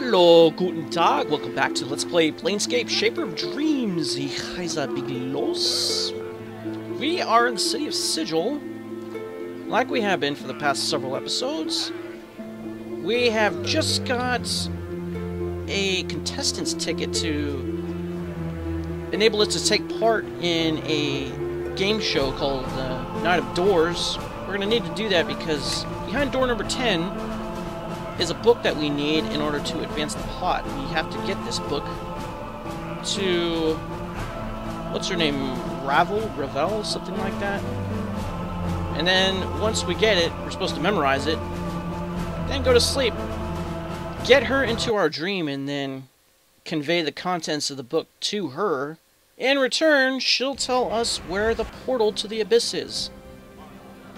Hallo, guten Tag. Welcome back to Let's Play Planescape Shaper of Dreams. Ich heiße Biglos. We are in the city of Sigil, like we have been for the past several episodes. We have just got a contestant's ticket to enable us to take part in a game show called Night of Doors. We're going to need to do that because behind door number 10 is a book that we need in order to advance the plot. We have to get this book to, what's her name, Ravel, something like that. And then once we get it, we're supposed to memorize it, then go to sleep, get her into our dream, and then convey the contents of the book to her. In return, she'll tell us where the portal to the abyss is.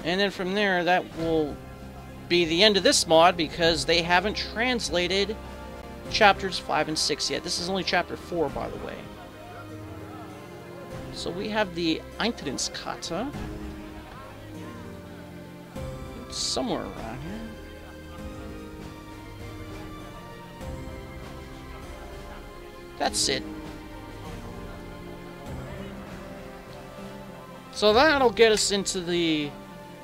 And then from there, that will be the end of this mod because they haven't translated chapters 5 and 6 yet. This is only chapter 4, by the way. So we have the Eintrittskarte. It's somewhere around here. That's it. So that'll get us into the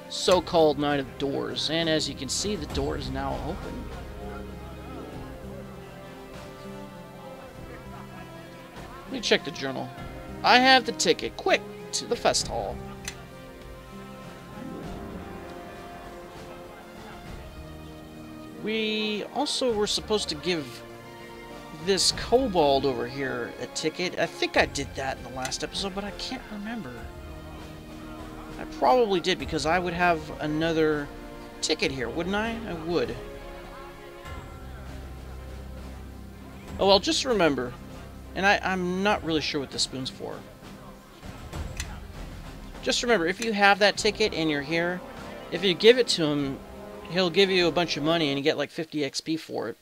so-called Night of Doors, and as you can see, the door is now open. Let me check the journal. I have the ticket. Quick, to the Festhall. We also were supposed to give this kobold over here a ticket. I think I did that in the last episode, but I can't remember. I probably did, because I would have another ticket here, wouldn't I? I would. Oh, well, just remember, and I'm not really sure what this spoon's for. Just remember, if you have that ticket and you're here, if you give it to him, he'll give you a bunch of money and you get like 50 XP for it.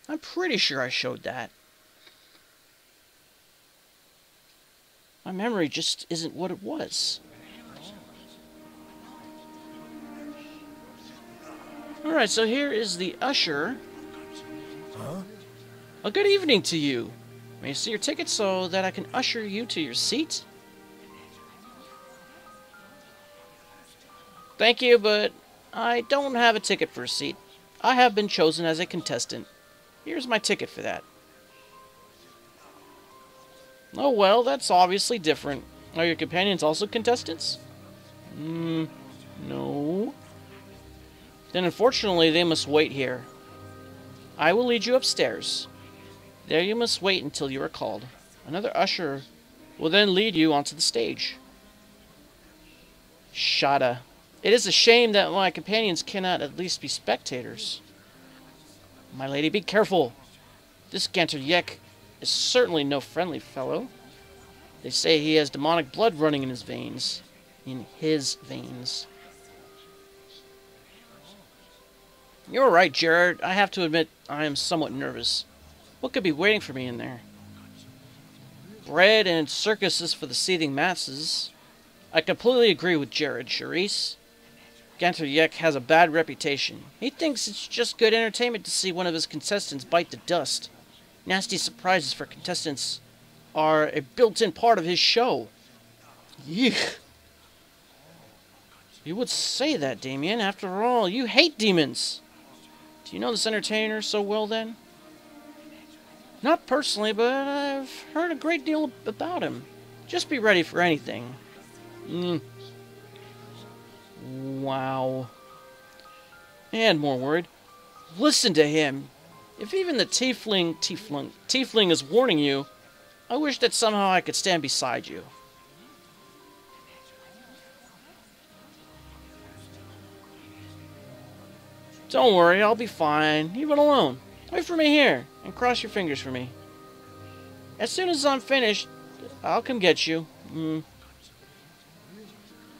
I'm pretty sure I showed that. My memory just isn't what it was. Alright, so here is the usher. Huh? A good evening to you. May I see your ticket so that I can usher you to your seat? Thank you, but I don't have a ticket for a seat. I have been chosen as a contestant. Here's my ticket for that. Oh well, that's obviously different. Are your companions also contestants? No. Then unfortunately they must wait here. I will lead you upstairs. There you must wait until you are called. Another usher will then lead you onto the stage. Shada. It is a shame that my companions cannot at least be spectators. My lady, be careful. This Ganter is certainly no friendly fellow. They say he has demonic blood running in his veins. In his veins. You're right, Jared. I have to admit, I am somewhat nervous. What could be waiting for me in there? Bread and circuses for the seething masses. I completely agree with Jared, Charisse. Ganter has a bad reputation. He thinks it's just good entertainment to see one of his contestants bite the dust. Nasty surprises for contestants are a built-in part of his show. Yeek. You would say that, Damien. After all, you hate demons. Do you know this entertainer so well, then? Not personally, but I've heard a great deal about him. Just be ready for anything. Wow. And more worried. Listen to him. If even the tiefling is warning you, I wish that somehow I could stand beside you. Don't worry, I'll be fine. Leave it alone. Wait for me here, and cross your fingers for me. As soon as I'm finished, I'll come get you. A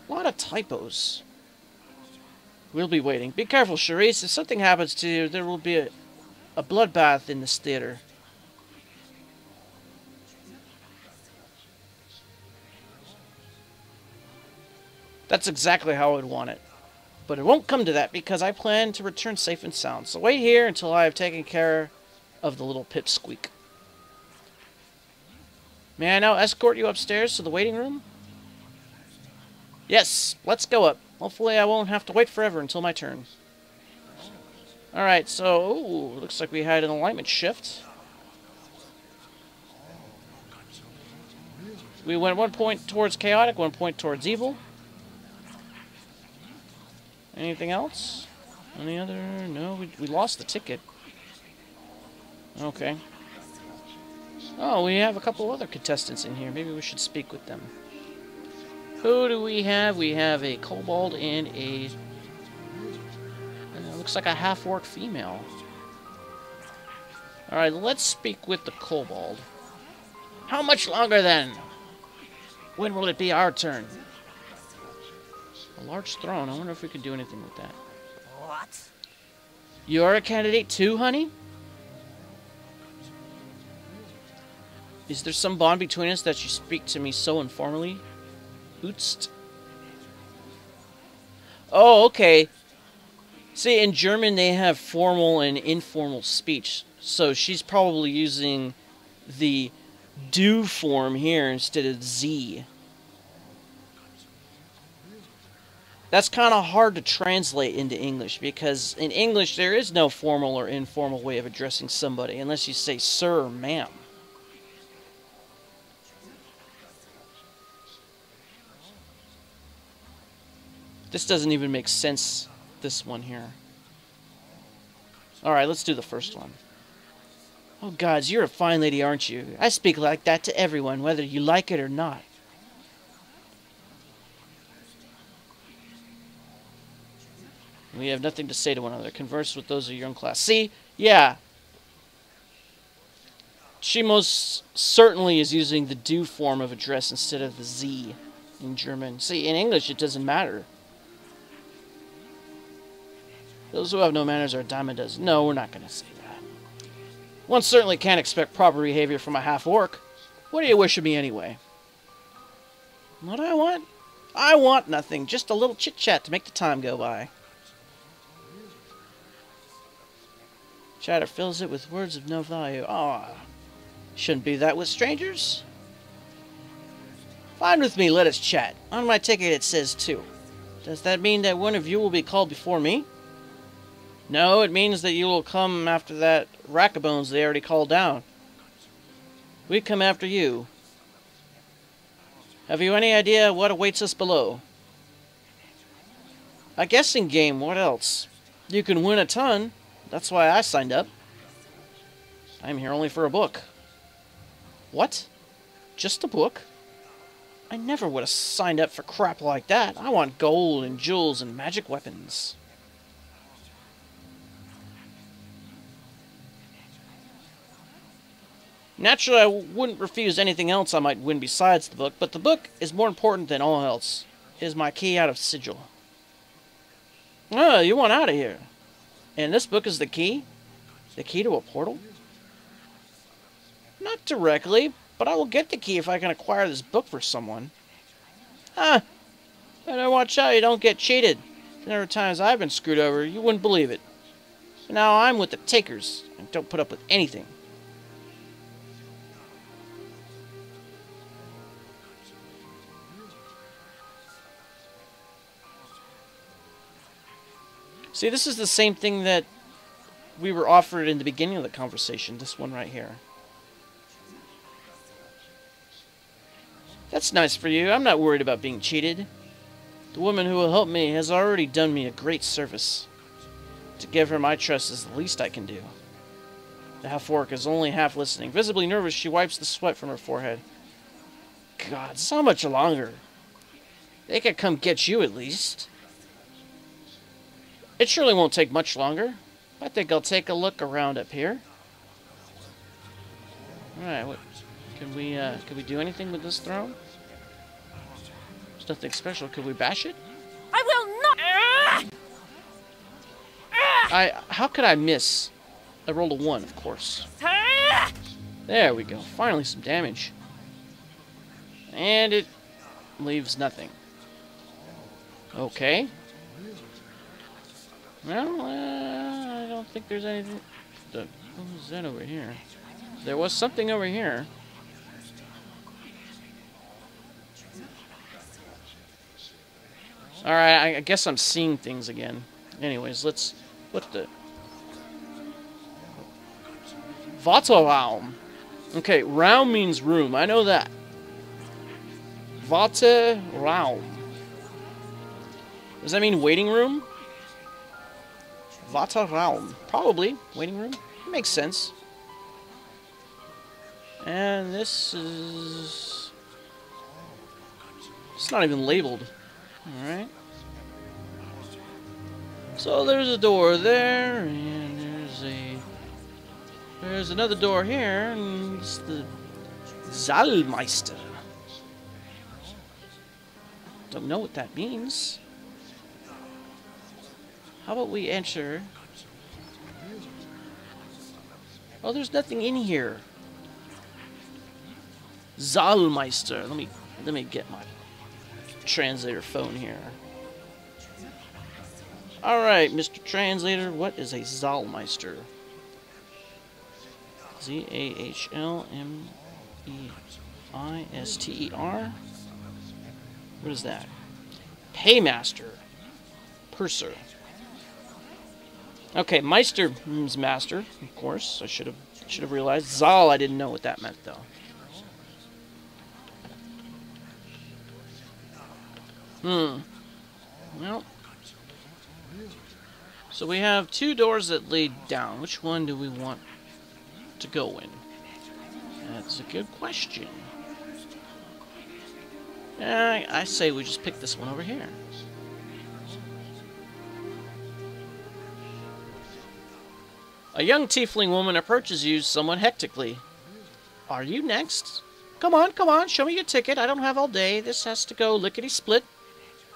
lot of typos. We'll be waiting. Be careful, Charisse. If something happens to you, there will be a bloodbath in this theater. That's exactly how I would want it. But it won't come to that because I plan to return safe and sound. So wait here until I have taken care of the little pipsqueak. May I now escort you upstairs to the waiting room? Yes, let's go up. Hopefully I won't have to wait forever until my turn. Alright, so, ooh, looks like we had an alignment shift. We went 1 point towards chaotic, 1 point towards evil. Anything else? Any other? No, we lost the ticket. Okay. Oh, we have a couple other contestants in here. Maybe we should speak with them. Who do we have? We have a kobold and a... looks like a half-orc female. Alright, let's speak with the kobold. How much longer then? When will it be our turn? A large throne. I wonder if we can do anything with that. What? You're a candidate too, honey? Is there some bond between us that you speak to me so informally? Utst. Oh, okay. See, in German they have formal and informal speech. So she's probably using the do form here instead of Z. That's kind of hard to translate into English because in English there is no formal or informal way of addressing somebody unless you say sir or ma'am. This doesn't even make sense, this one here. Alright, let's do the first one. Oh gods, you're a fine lady, aren't you? I speak like that to everyone, whether you like it or not. We have nothing to say to one another. Converse with those of your own class. See? Yeah. She most certainly is using the do form of address instead of the Z in German. See, in English it doesn't matter. Those who have no manners are dime a dozen. No, we're not going to say that. One certainly can't expect proper behavior from a half-orc. What do you wish of me anyway? What do I want? I want nothing. Just a little chit-chat to make the time go by. Chatter fills it with words of no value. Ah, shouldn't be that with strangers. Fine with me, let us chat. On my ticket it says 2. Does that mean that one of you will be called before me? No, it means that you will come after that rackabones they already called down. We come after you. Have you any idea what awaits us below? A guessing game, what else? You can win a ton. That's why I signed up. I'm here only for a book. What? Just a book? I never would have signed up for crap like that. I want gold and jewels and magic weapons. Naturally, I wouldn't refuse anything else I might win besides the book, but the book is more important than all else. It is my key out of Sigil. Oh, you want out of here. And this book is the key? The key to a portal? Not directly, but I will get the key if I can acquire this book for someone. Ah, better watch out you don't get cheated. There are times I've been screwed over, you wouldn't believe it. But now I'm with the takers, and don't put up with anything. See, this is the same thing that we were offered in the beginning of the conversation. This one right here. That's nice for you. I'm not worried about being cheated. The woman who will help me has already done me a great service. To give her my trust is the least I can do. The half-orc is only half listening. Visibly nervous, she wipes the sweat from her forehead. God, so much longer. They could come get you at least. It surely won't take much longer. I think I'll take a look around up here. Alright, what can we do anything with this throne? There's nothing special. Could we bash it? I will not! How could I miss? I rolled a 1, of course. There we go. Finally some damage. And it leaves nothing. Okay. Well, I don't think there's anything. What was that over here? There was something over here. Alright, I guess I'm seeing things again. Anyways, let's... What the... Vaterraum. Okay, Raum means room. I know that. Vaterraum. Does that mean waiting room? Vaterraum. Probably. Waiting room. It makes sense. And this is... It's not even labeled. Alright. So there's a door there, and there's another door here, and it's the Zaalmeister. Don't know what that means. How about we enter? Oh, there's nothing in here. Zaalmeister. Let me get my translator phone here. Alright, Mr. Translator, what is a Zaalmeister? Z-A-H-L-M-E-I-S-T-E-R? What is that? Paymaster. Purser. Okay, Meister means master, of course. I should have realized. Zaal, I didn't know what that meant, though. Well. So we have two doors that lead down. Which one do we want to go in? That's a good question. I say we just pick this one over here. A young tiefling woman approaches you somewhat hectically. Are you next? Come on, show me your ticket. I don't have all day. This has to go lickety-split.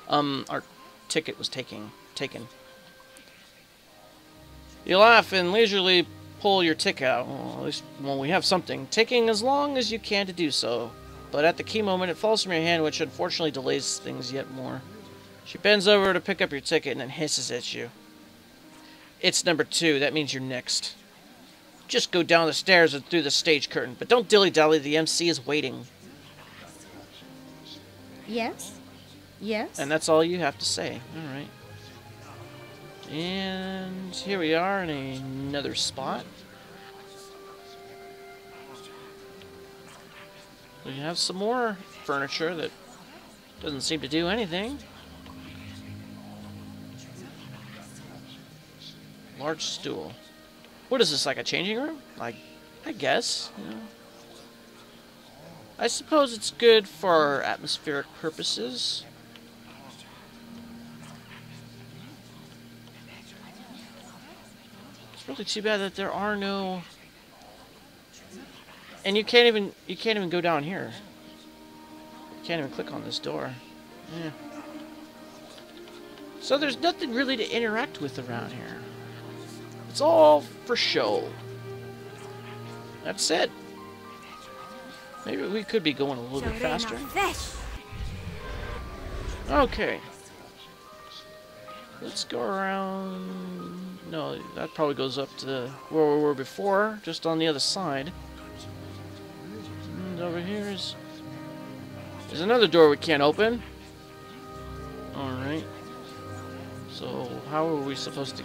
Our ticket was taken. You laugh and leisurely pull your ticket out. Well, at least when we have something. Taking as long as you can to do so. But at the key moment, it falls from your hand, which unfortunately delays things yet more. She bends over to pick up your ticket and then hisses at you. It's number 2. That means you're next. Just go down the stairs and through the stage curtain. But don't dilly-dally. The MC is waiting. Yes? Yes? And that's all you have to say. Alright. And here we are in another spot. We have some more furniture that doesn't seem to do anything. Large stool. What is this, like a changing room? Like, I guess. You know. I suppose it's good for atmospheric purposes. It's really too bad that there are no... And you can't even go down here. You can't even click on this door. Yeah. So there's nothing really to interact with around here. It's all for show. That's it. Maybe we could be going a little bit faster. Okay. Let's go around... No, that probably goes up to where we were before, just on the other side. And over here is... There's another door we can't open. Alright. So, how are we supposed to...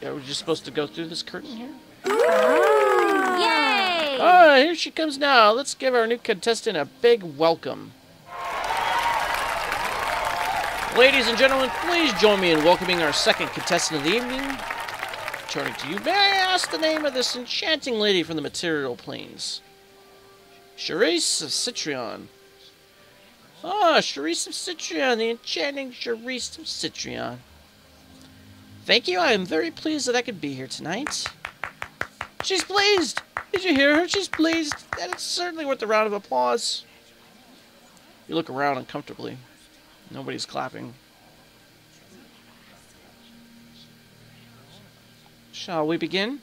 Are we just supposed to go through this curtain here? Yay! Ah, here she comes now. Let's give our new contestant a big welcome. Ladies and gentlemen, please join me in welcoming our second contestant of the evening. Turning to you, may I ask the name of this enchanting lady from the material planes? Charisse of Citrion. Ah, Charisse of Citrion, the enchanting Charisse of Citrion. Thank you, I am very pleased that I could be here tonight. She's pleased! Did you hear her? She's pleased, and it's certainly worth a round of applause. You look around uncomfortably. Nobody's clapping. Shall we begin?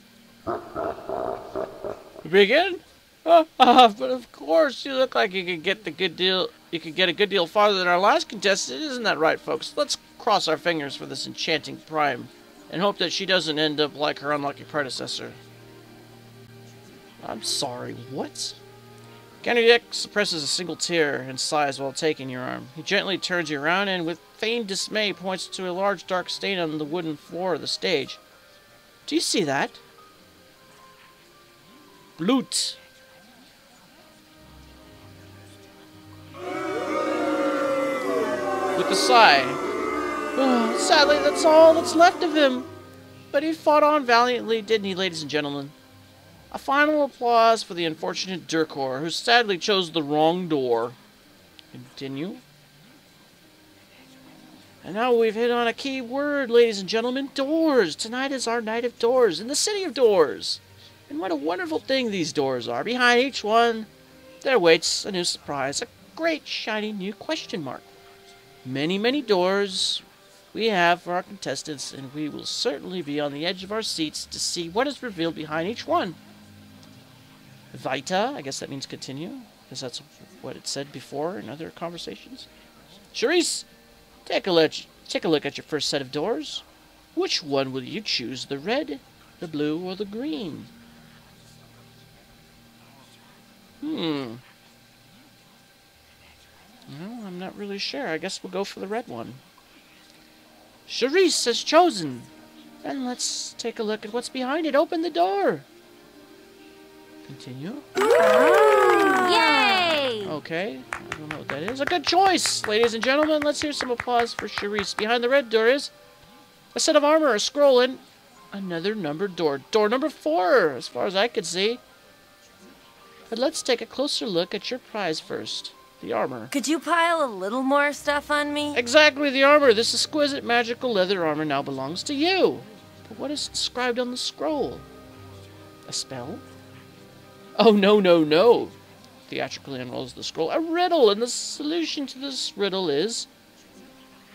Begin? But of course, you look like you could get the good deal. You could get a good deal farther than our last contestant, isn't that right, folks? Let's cross our fingers for this enchanting prime, and hope that she doesn't end up like her unlucky predecessor. I'm sorry, what? Ganodiek suppresses a single tear and sighs while taking your arm. He gently turns you around and, with feigned dismay, points to a large dark stain on the wooden floor of the stage. Do you see that? Blut. With a sigh. Oh, sadly, that's all that's left of him. But he fought on valiantly, didn't he, ladies and gentlemen? A final applause for the unfortunate Durkor, who sadly chose the wrong door. Continue. And now we've hit on a key word, ladies and gentlemen. Doors. Tonight is our night of doors in the city of doors. And what a wonderful thing these doors are. Behind each one, there waits a new surprise. A great, shiny new question mark. Many, many doors we have for our contestants, and we will certainly be on the edge of our seats to see what is revealed behind each one. Vita, I guess that means continue, because that's what it said before in other conversations. Charisse, take a look at your first set of doors. Which one will you choose, the red, the blue, or the green? Well, I'm not really sure. I guess we'll go for the red one. Charisse has chosen. Then let's take a look at what's behind it. Open the door. Continue. Yay! Okay, I don't know what that is. A good choice, ladies and gentlemen. Let's hear some applause for Charisse. Behind the red door is a set of armor, a scroll, and another numbered door. Door number 4, as far as I could see. But let's take a closer look at your prize first. The armor. Could you pile a little more stuff on me? Exactly, the armor. This exquisite magical leather armor now belongs to you. But what is inscribed on the scroll? A spell? Oh, no, no, no. Theatrically unrolls the scroll. A riddle, and the solution to this riddle is...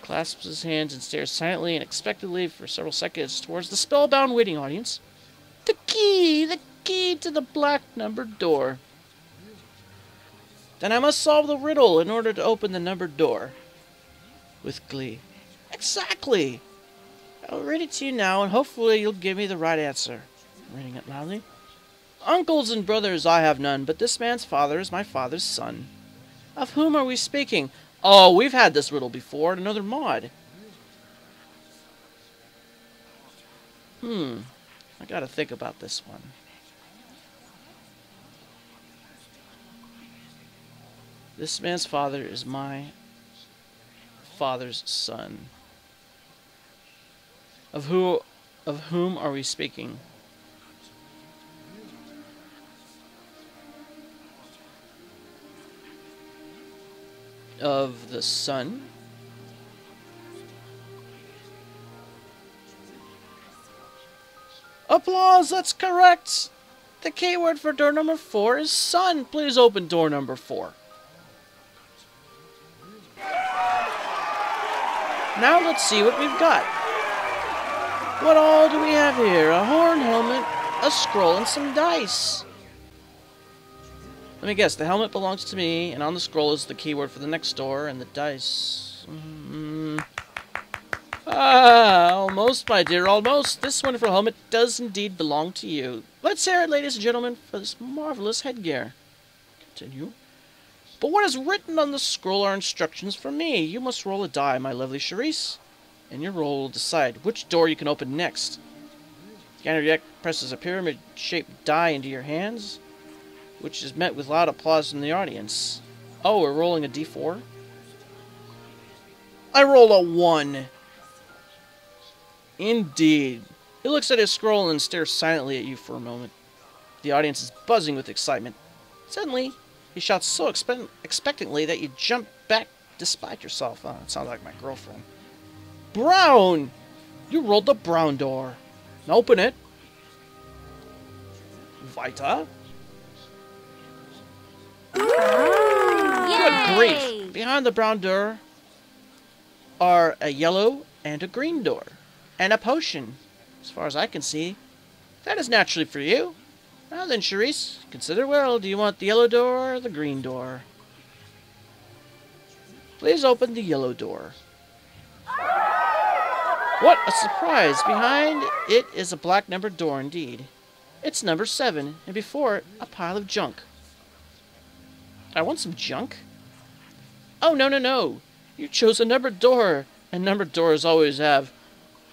Clasps his hands and stares silently and expectantly for several seconds towards the spellbound waiting audience. The key to the black numbered door. Then I must solve the riddle in order to open the numbered door. With glee. Exactly! I'll read it to you now, and hopefully you'll give me the right answer. I'm reading it loudly. Uncles and brothers I have none, but this man's father is my father's son. Of whom are we speaking? Oh, we've had this riddle before in another mod. I gotta think about this one. This man's father is my father's son. Of whom are we speaking? Of the son? Applause, that's correct! The keyword for door number 4 is son. Please open door number 4. Now let's see what we've got. What all do we have here? A horn helmet, a scroll, and some dice. Let me guess, the helmet belongs to me, and on the scroll is the keyword for the next door, and the dice... almost, my dear, almost. This wonderful helmet does indeed belong to you. Let's hear it, ladies and gentlemen, for this marvelous headgear. Continue. But what is written on the scroll are instructions for me. You must roll a die, my lovely Charisse, and your roll will decide which door you can open next. Ganodiek presses a pyramid-shaped die into your hands, which is met with loud applause from the audience. Oh, we're rolling a d4? I roll a 1. Indeed. He looks at his scroll and stares silently at you for a moment. The audience is buzzing with excitement. Suddenly, he shouts so expectantly that you jump back despite yourself. Oh, it sounds like my girlfriend. Brown! You rolled the brown door. Now open it. Vita? Good grief! Behind the brown door are a yellow and a green door. And a potion. As far as I can see, that is naturally for you. Now then, Charisse, consider well. Do you want the yellow door or the green door? Please open the yellow door. What a surprise! Behind it is a black numbered door indeed. It's number 7, and before it, a pile of junk. I want some junk? Oh, no, no, no! You chose a numbered door! And numbered doors always have...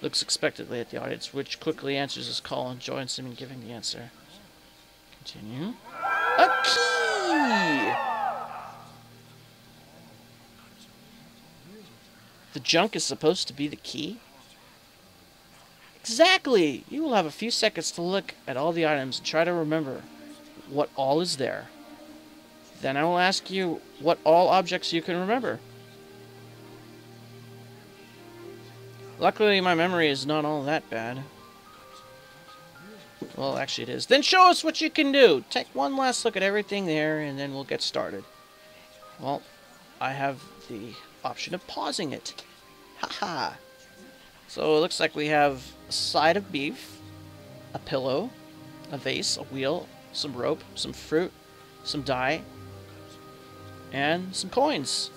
Looks expectantly at the audience, which quickly answers his call and joins him in giving the answer. Continue. A key! The junk is supposed to be the key? Exactly! You will have a few seconds to look at all the items and try to remember what all is there. Then I will ask you what all objects you can remember. Luckily, my memory is not all that bad. Well, actually it is. Then show us what you can do! Take one last look at everything there, and then we'll get started. Well, I have the option of pausing it. Haha! So it looks like we have a side of beef, a pillow, a vase, a wheel, some rope, some fruit, some dye, and some coins.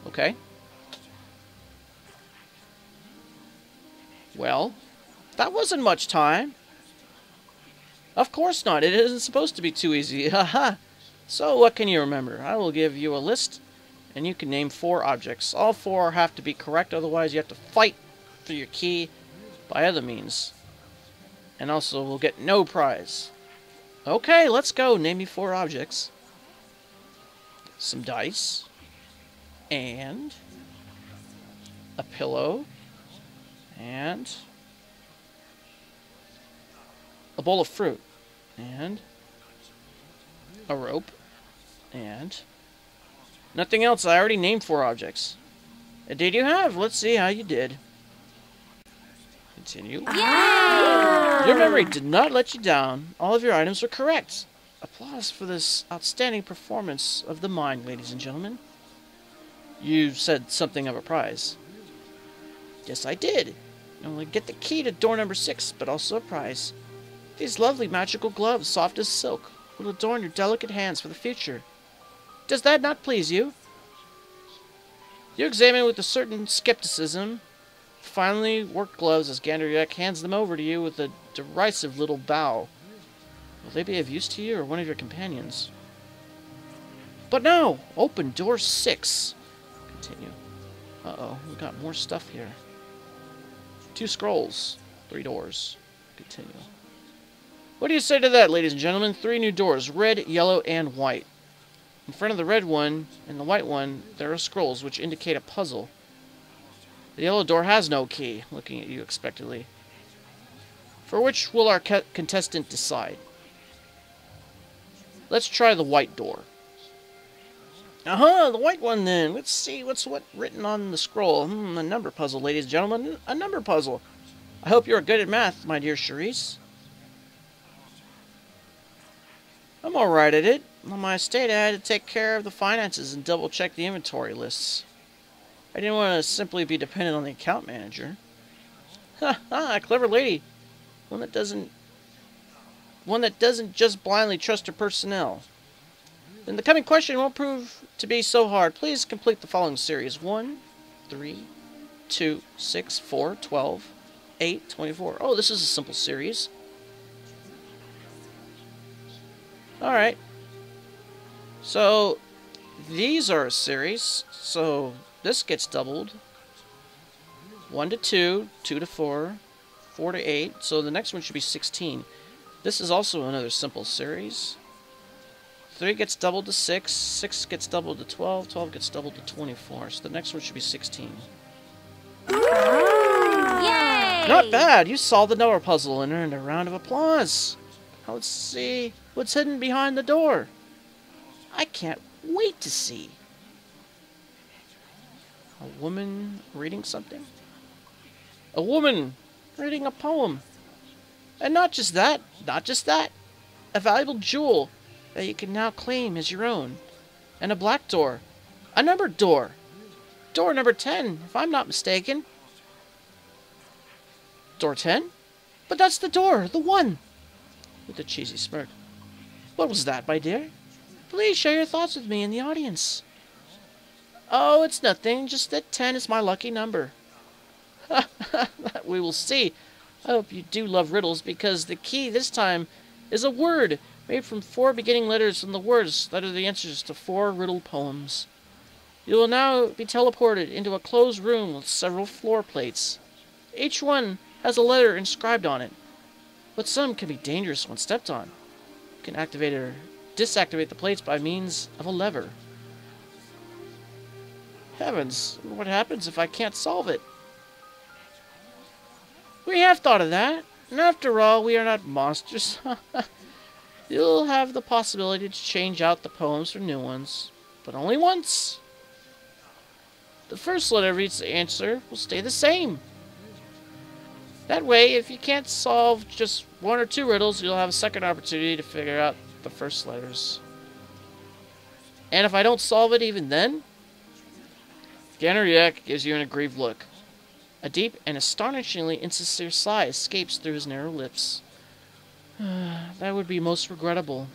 Okay. Well, that wasn't much time. Of course not. It isn't supposed to be too easy. Haha. So what can you remember? I will give you a list, and you can name 4 objects. All 4 have to be correct, otherwise you have to fight for your key by other means. And also, we'll get no prize. Okay, let's go. Name me 4 objects. Some dice. And a pillow. And a bowl of fruit. And a rope. And nothing else. I already named 4 objects. Did you have? Let's see how you did. Continue. Yay! Your memory did not let you down. All of your items were correct. Applause for this outstanding performance of the mind, ladies and gentlemen. You said something of a prize. Yes, I did. Not only get the key to door number 6, but also a prize. These lovely magical gloves, soft as silk, will adorn your delicate hands for the future. Does that not please you? You examine with a certain skepticism finely worked gloves as Ganderyak hands them over to you with a derisive little bow. Will they be of use to you or one of your companions? But no! Open door 6. Continue. Uh-oh, we got more stuff here. 2 scrolls. 3 doors. Continue. What do you say to that, ladies and gentlemen? 3 new doors. Red, yellow, and white. In front of the red one and the white one, there are scrolls which indicate a puzzle. The yellow door has no key, looking at you expectantly. For which will our contestant decide? Let's try the white door. The white one then. Let's see what's written on the scroll. A number puzzle, ladies and gentlemen. A number puzzle. I hope you're good at math, my dear Charisse. I'm alright at it. On my estate, I had to take care of the finances and double-check the inventory lists. I didn't want to simply be dependent on the account manager. A clever lady. One that doesn't just blindly trust her personnel. Then the coming question won't prove to be so hard. Please complete the following series. 1, 3, 2, 6, 4, 12, 8, 24. Oh, this is a simple series. Alright. So, these are a series. So, this gets doubled. 1 to 2, 2 to 4, 4 to 8. So the next one should be 16. This is also another simple series. 3 gets doubled to 6, 6 gets doubled to 12, 12 gets doubled to 24. So the next one should be 16. Yay! Not bad! You solved the number puzzle and earned a round of applause. Now let's see what's hidden behind the door. I can't wait to see. A woman reading something? A woman reading a poem. And not just that. A valuable jewel that you can now claim as your own. And a black door. A numbered door. Door number 10, if I'm not mistaken. Door 10? But that's the door, the one. With a cheesy smirk. What was that, my dear? Please share your thoughts with me in the audience. Oh, it's nothing, just that 10 is my lucky number. We will see. I hope you do love riddles, because the key this time is a word made from 4 beginning letters from the words that are the answers to 4 riddle poems. You will now be teleported into a closed room with several floor plates. Each one has a letter inscribed on it, but some can be dangerous when stepped on. You can activate or disactivate the plates by means of a lever. Heavens, what happens if I can't solve it? We have thought of that, and after all, we are not monsters. You'll have the possibility to change out the poems for new ones, but only once. The first letter of each answer will stay the same. That way, if you can't solve just 1 or 2 riddles, you'll have a second opportunity to figure out the first letters. And if I don't solve it even then, Ganariak gives you an aggrieved look. A deep and astonishingly insincere sigh escapes through his narrow lips. That would be most regrettable.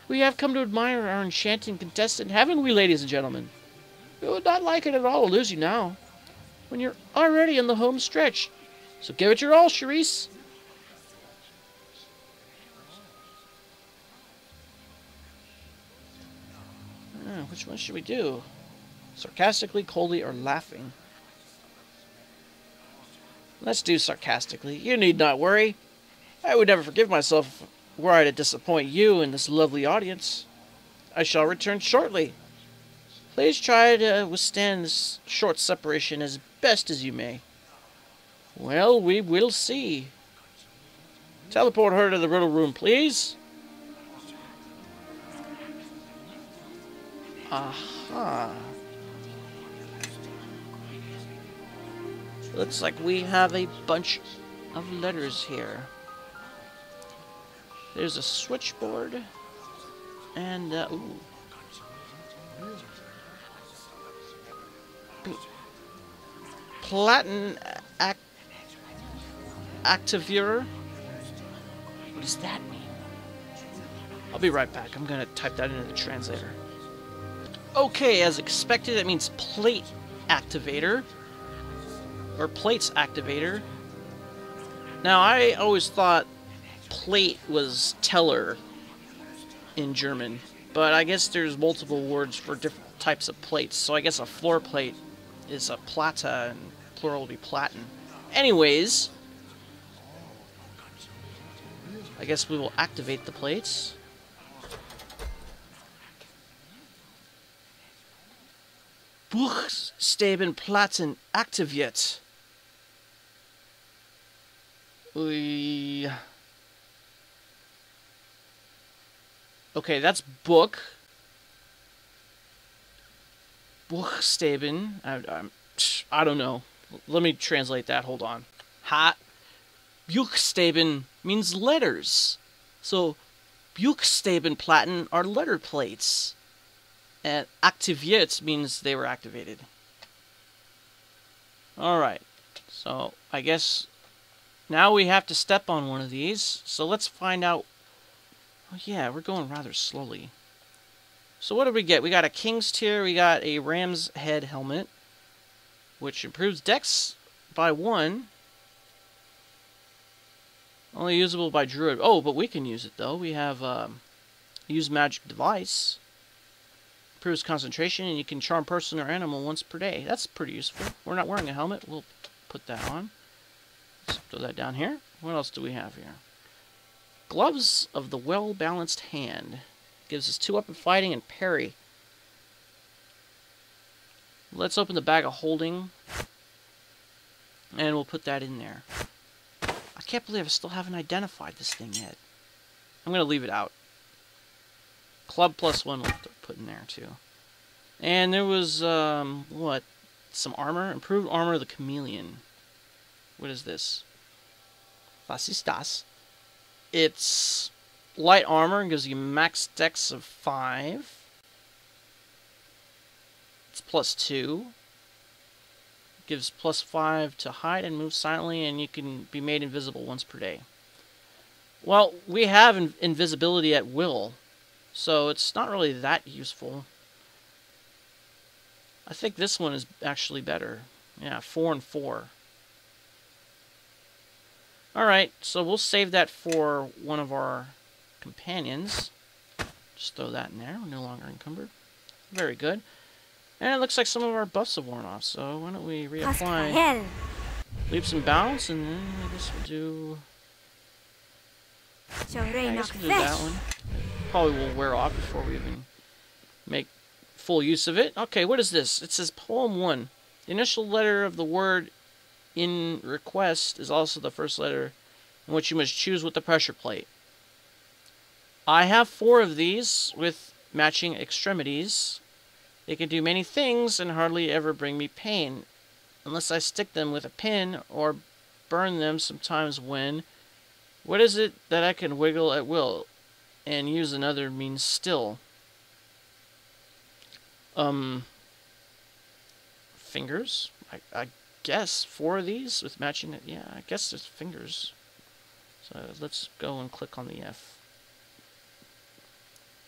We have come to admire our enchanting contestant, haven't we, ladies and gentlemen? We would not like it at all to lose you now, when you're already in the home stretch. So give it your all, Charisse. Which one should we do? Sarcastically, coldly, or laughing? Let's do sarcastically. You need not worry. I would never forgive myself were I to disappoint you and this lovely audience. I shall return shortly. Please try to withstand this short separation as best as you may. Well, we will see. Teleport her to the riddle room, please. Aha. Looks like we have a bunch of letters here. There's a switchboard. And, ooh. Platin Activier. What does that mean? I'll be right back. I'm gonna type that into the translator. Okay, as expected, it means plate activator. Or plates activator. Now, I always thought plate was Teller in German, but I guess there's multiple words for different types of plates, so I guess a floor plate is a plata, and plural will be platen. Anyways, I guess we will activate the plates. Buchstaben Platten aktiviert. Okay, that's book. Buchstaben. I don't know. Let me translate that. Hold on. Buchstaben means letters. So, Buchstabenplatten are letter plates. And aktiviert means they were activated. Alright. So, I guess now we have to step on one of these. So let's find out. Oh yeah, we're going rather slowly. So what did we get? We got a King's Tier. We got a Ram's Head helmet, which improves Dex by 1. Only usable by Druid. Oh, but we can use it though. We have use Magic Device. Improves concentration, and you can charm person or animal once per day. That's pretty useful. We're not wearing a helmet. We'll put that on. Let's throw that down here. What else do we have here? Gloves of the Well-Balanced Hand. Gives us 2-up in fighting and parry. Let's open the bag of holding. And we'll put that in there. I can't believe I still haven't identified this thing yet. I'm going to leave it out. Club +1 we'll put in there too. And there was, what? Some armor? Improved armor of the chameleon. What is this? Was ist das? It's light armor and gives you max dex of 5. It's +2. Gives +5 to hide and move silently, and you can be made invisible once per day. Well, we have invisibility at will, so it's not really that useful. I think this one is actually better. Yeah, 4 and 4. Alright, so we'll save that for one of our companions. Just throw that in there. We're no longer encumbered. Very good. And it looks like some of our buffs have worn off, so why don't we reapply leaps and bounds, and then I guess we'll do... I guess we'll do that one. Probably will wear off before we even make full use of it. Okay, what is this? It says Poem 1. The initial letter of the word in request is also the first letter in which you must choose with the pressure plate. I have 4 of these with matching extremities. They can do many things and hardly ever bring me pain, unless I stick them with a pin or burn them sometimes when... What is it that I can wiggle at will and use another means still? Fingers? I guess 4 of these with matching it. Yeah, I guess it's fingers. So let's go and click on the F.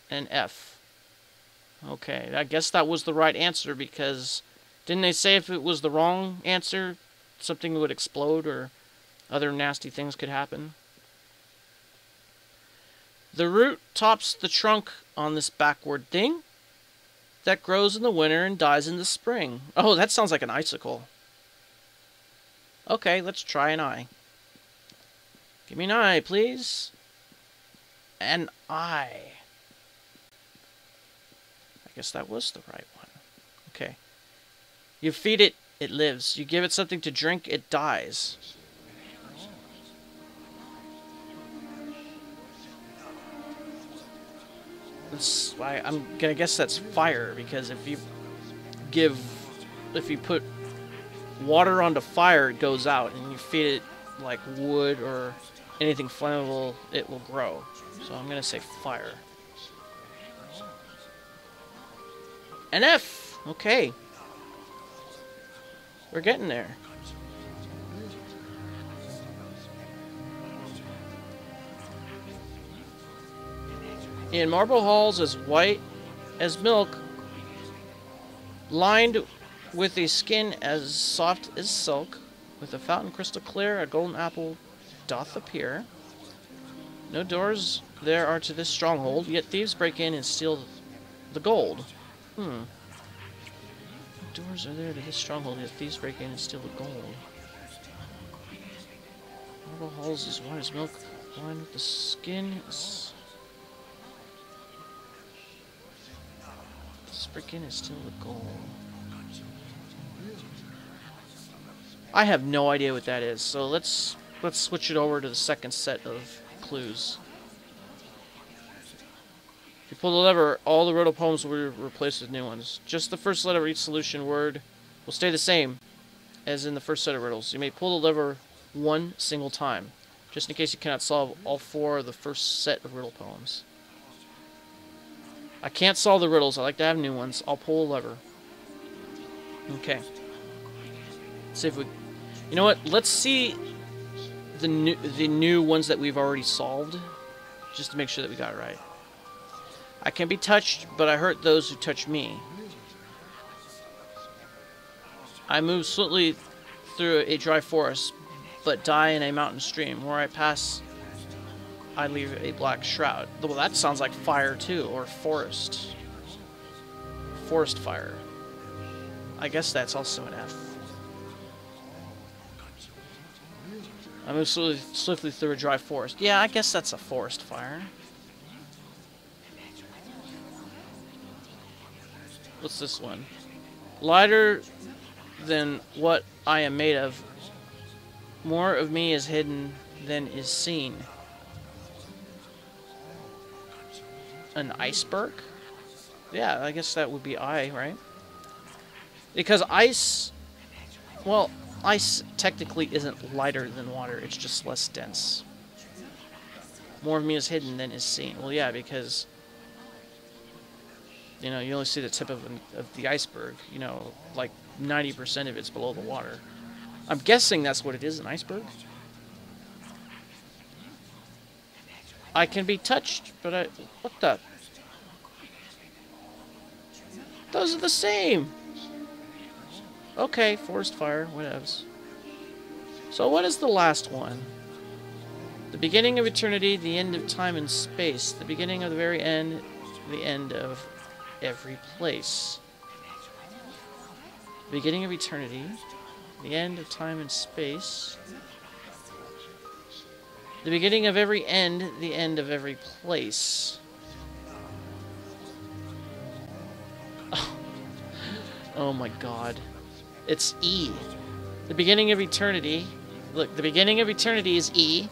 And F. Okay, I guess that was the right answer, because didn't they say if it was the wrong answer, something would explode or other nasty things could happen? The root tops the trunk on this backward thing that grows in the winter and dies in the spring. Oh, that sounds like an icicle. Okay, let's try an eye. Give me an eye, please. An eye. I guess that was the right one. Okay. You feed it, it lives. You give it something to drink, it dies. I'm gonna guess that's fire, because if you put water onto fire, it goes out, and you feed it like wood or anything flammable, it will grow. So I'm gonna say fire. An F! Okay. We're getting there. In marble halls as white as milk, lined with a skin as soft as silk, with a fountain crystal clear, a golden apple doth appear. No doors there are to this stronghold, yet thieves break in and steal the gold. No doors are there to this stronghold, yet thieves break in and steal the gold. Marble halls as white as milk, lined with the skin is... Freaking is still the goal. I have no idea what that is, so let's switch it over to the second set of clues. If you pull the lever, all the riddle poems will be replaced with new ones. Just the first letter of each solution word will stay the same as in the first set of riddles. You may pull the lever one single time, just in case you cannot solve all 4 of the first set of riddle poems. I can't solve the riddles. I like to have new ones. I'll pull a lever. Okay. Let's see if we... You know what? Let's see the new ones that we've already solved, just to make sure that we got it right. I can be touched, but I hurt those who touch me. I move swiftly through a dry forest, but die in a mountain stream. Where I pass... I leave a black shroud. Well, that sounds like fire, too, or forest. Forest fire. I guess that's also an F. I move swiftly through a dry forest. Yeah, I guess that's a forest fire. What's this one? Lighter than what I am made of. More of me is hidden than is seen. An iceberg? Yeah, I guess that would be I, right? Because ice... Well, ice technically isn't lighter than water. It's just less dense. More of me is hidden than is seen. Well, yeah, because... You know, you only see the tip of the iceberg. You know, like 90% of it's below the water. I'm guessing that's what it is, an iceberg. I can be touched, but I... What the... Those are the same! Okay, forest fire, whatevs. So what is the last one? The beginning of eternity, the end of time and space. The beginning of the very end, the end of every place. The beginning of eternity, the end of time and space. The beginning of every end, the end of every place. Oh my god. It's E. The beginning of eternity. Look, the beginning of eternity is E.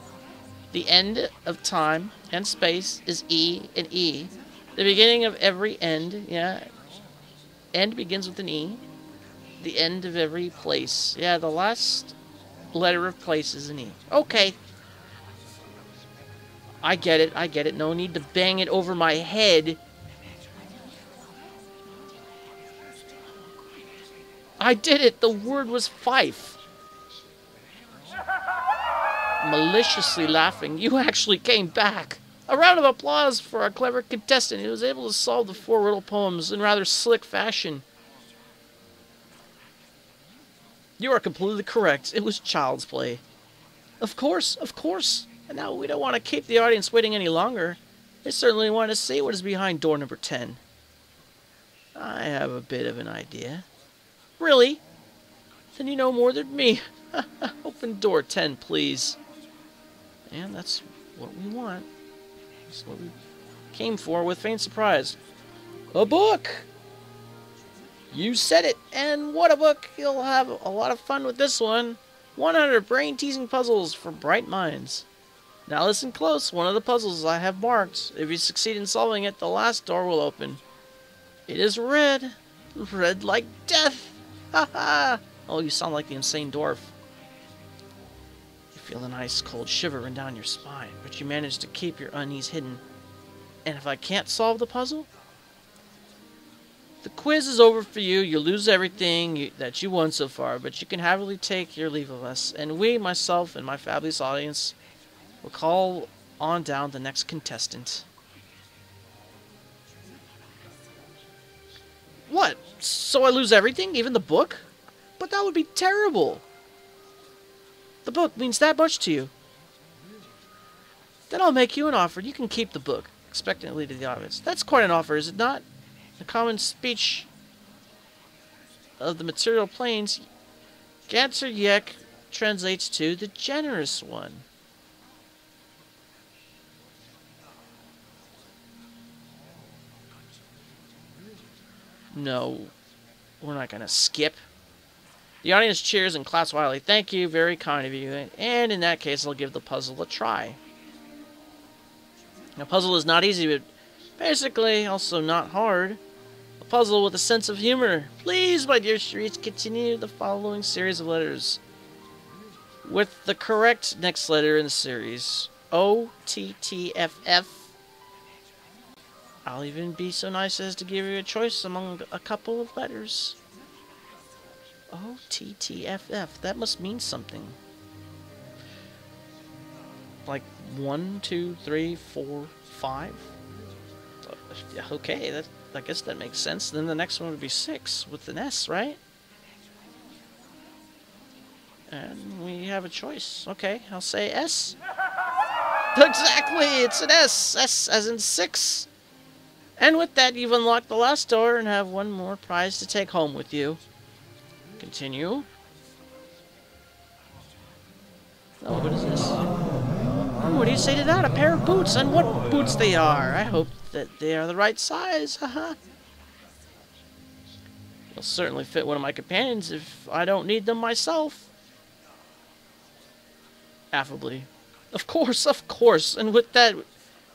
The end of time and space is E and E. The beginning of every end, yeah. End begins with an E. The end of every place. Yeah, the last letter of place is an E. Okay. I get it, I get it. No need to bang it over my head. I did it! The word was fife. Maliciously laughing, you actually came back. A round of applause for our clever contestant who was able to solve the 4 riddle poems in rather slick fashion. You are completely correct. It was child's play. Of course, of course. And now we don't want to keep the audience waiting any longer. They certainly want to see what is behind door number 10. I have a bit of an idea. Really? Then you know more than me. Open door 10, please. And that's what we want. That's what we came for with faint surprise. A book! You said it, and what a book! You'll have a lot of fun with this one. 100 brain-teasing puzzles for bright minds. Now listen close, one of the puzzles I have marked. If you succeed in solving it, the last door will open. It is red. Red like death. Ha ha! Oh, you sound like the insane dwarf. You feel a nice cold shiver run down your spine, but you manage to keep your unease hidden. And if I can't solve the puzzle? The quiz is over for you. You lose everything that you won so far, but you can happily take your leave of us. And we, myself, and my fabulous audience, will call on down the next contestant. What? So I lose everything? Even the book? But that would be terrible. The book means that much to you. Then I'll make you an offer. You can keep the book. Expectantly to the audience. That's quite an offer, is it not? The common speech of the material planes, Ganser Yek translates to the generous one. No, we're not going to skip. The audience cheers and claps wildly. Thank you, very kind of you. And in that case, I'll give the puzzle a try. The puzzle is not easy, but basically also not hard. A puzzle with a sense of humor. Please, my dear Sharice, continue the following series of letters with the correct next letter in the series. O-T-T-F-F. I'll even be so nice as to give you a choice among a couple of letters. O-T-T-F-F. That must mean something. Like 1, 2, 3, 4, 5? Okay, I guess that makes sense. Then the next one would be 6 with an S, right? And we have a choice. Okay, I'll say S. Exactly, it's an S. S as in 6. And with that, you've unlocked the last door and have one more prize to take home with you. Continue. Oh, what is this? What do you say to that? A pair of boots, and what boots they are. I hope that they are the right size. Haha. They'll certainly fit one of my companions if I don't need them myself. Affably. Of course, of course. And with that,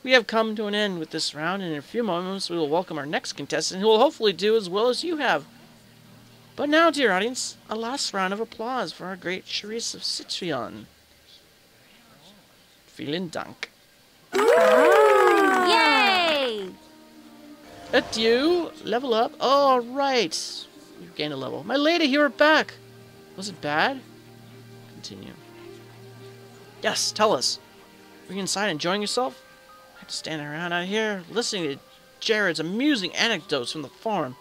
we have come to an end with this round, and in a few moments we will welcome our next contestant, who will hopefully do as well as you have. But now, dear audience, a last round of applause for our great Sharice of Citrion. Vielen Dank. Yay! Adieu. Level up. All right. You've gained a level. My lady, you are back. Was it bad? Continue. Yes, tell us. Were you inside enjoying yourself? I had to stand around out here listening to Jared's amusing anecdotes from the farm.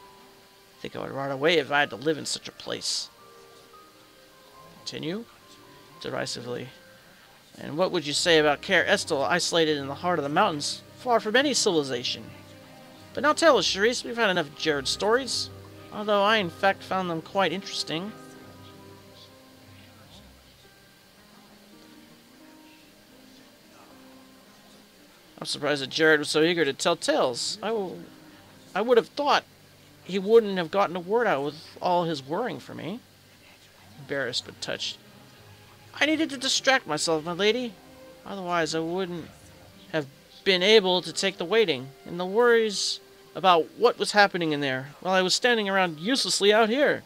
I think I would run away if I had to live in such a place. Continue. Derisively. And what would you say about Kaer Estel, isolated in the heart of the mountains, far from any civilization? But now tell us, Charisse, we've had enough Jared stories, although I in fact found them quite interesting. I'm surprised that Jared was so eager to tell tales. I would have thought he wouldn't have gotten a word out with all his worrying for me. Embarrassed but touched. I needed to distract myself, my lady. Otherwise, I wouldn't have been able to take the waiting and the worries about what was happening in there while I was standing around uselessly out here.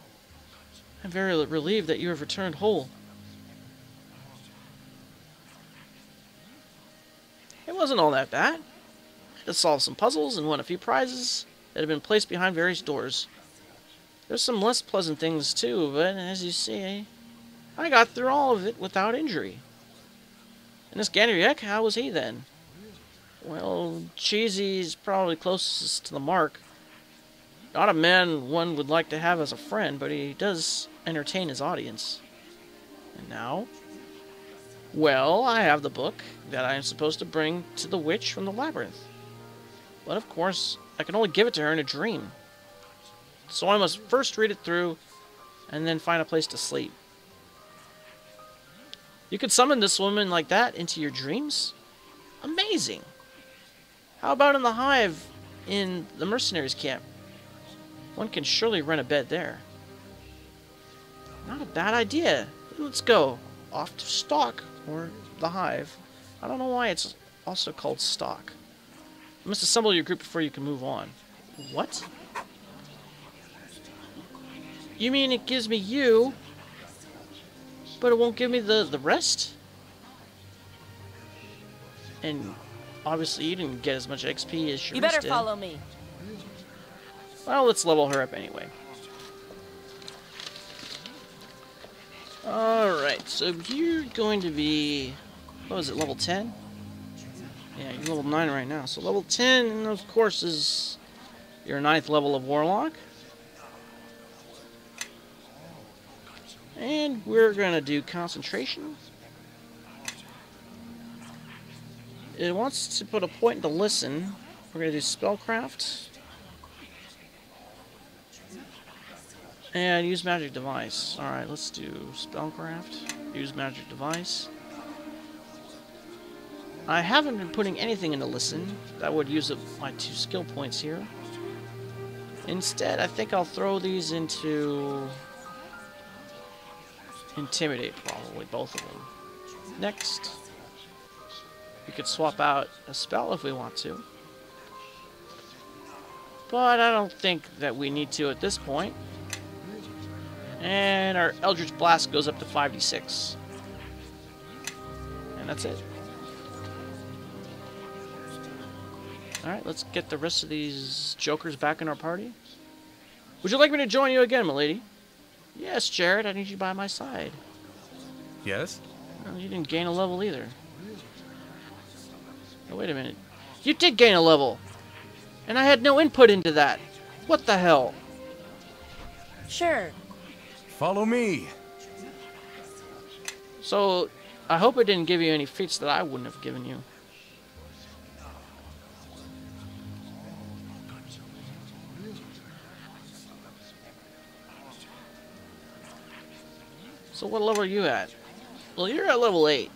I'm very relieved that you have returned whole. It wasn't all that bad. I had to solve some puzzles and won a few prizes that had been placed behind various doors. There's some less pleasant things too, but as you see, I got through all of it without injury. And this Ganriek, how was he then? Well, Cheesy's probably closest to the mark. Not a man one would like to have as a friend, but he does entertain his audience. And now? Well, I have the book that I am supposed to bring to the witch from the labyrinth. But of course, I can only give it to her in a dream. So I must first read it through, and then find a place to sleep. You could summon this woman like that into your dreams? Amazing! How about in the Hive in the Mercenaries Camp? One can surely rent a bed there. Not a bad idea. Let's go. Off to Stock, or the Hive. I don't know why it's also called Stock. You must assemble your group before you can move on. What? You mean it gives me you, but it won't give me the rest? And obviously you didn't get as much XP as Charisse You better did. follow me. Well, let's level her up anyway. Alright, so you're going to be... what was it, level 10? Yeah, you're level 9 right now. So level 10, of course, is your 9th level of Warlock. And we're going to do concentration. It wants to put a point into listen. We're going to do spellcraft. And use magic device. Alright, let's do spellcraft. Use magic device. I haven't been putting anything into listen. That would use up my 2 skill points here. Instead, I think I'll throw these into intimidate, probably, both of them. Next. We could swap out a spell if we want to. But I don't think that we need to at this point. And our Eldritch Blast goes up to 5d6. And that's it. Alright, let's get the rest of these jokers back in our party. Would you like me to join you again, milady? Yes, Jared, I need you by my side. Yes? Well, you didn't gain a level either. Oh, wait a minute. You did gain a level! And I had no input into that! What the hell? Sure. Follow me. So, I hope it didn't give you any feats that I wouldn't have given you. So what level are you at? Well, you're at level 8,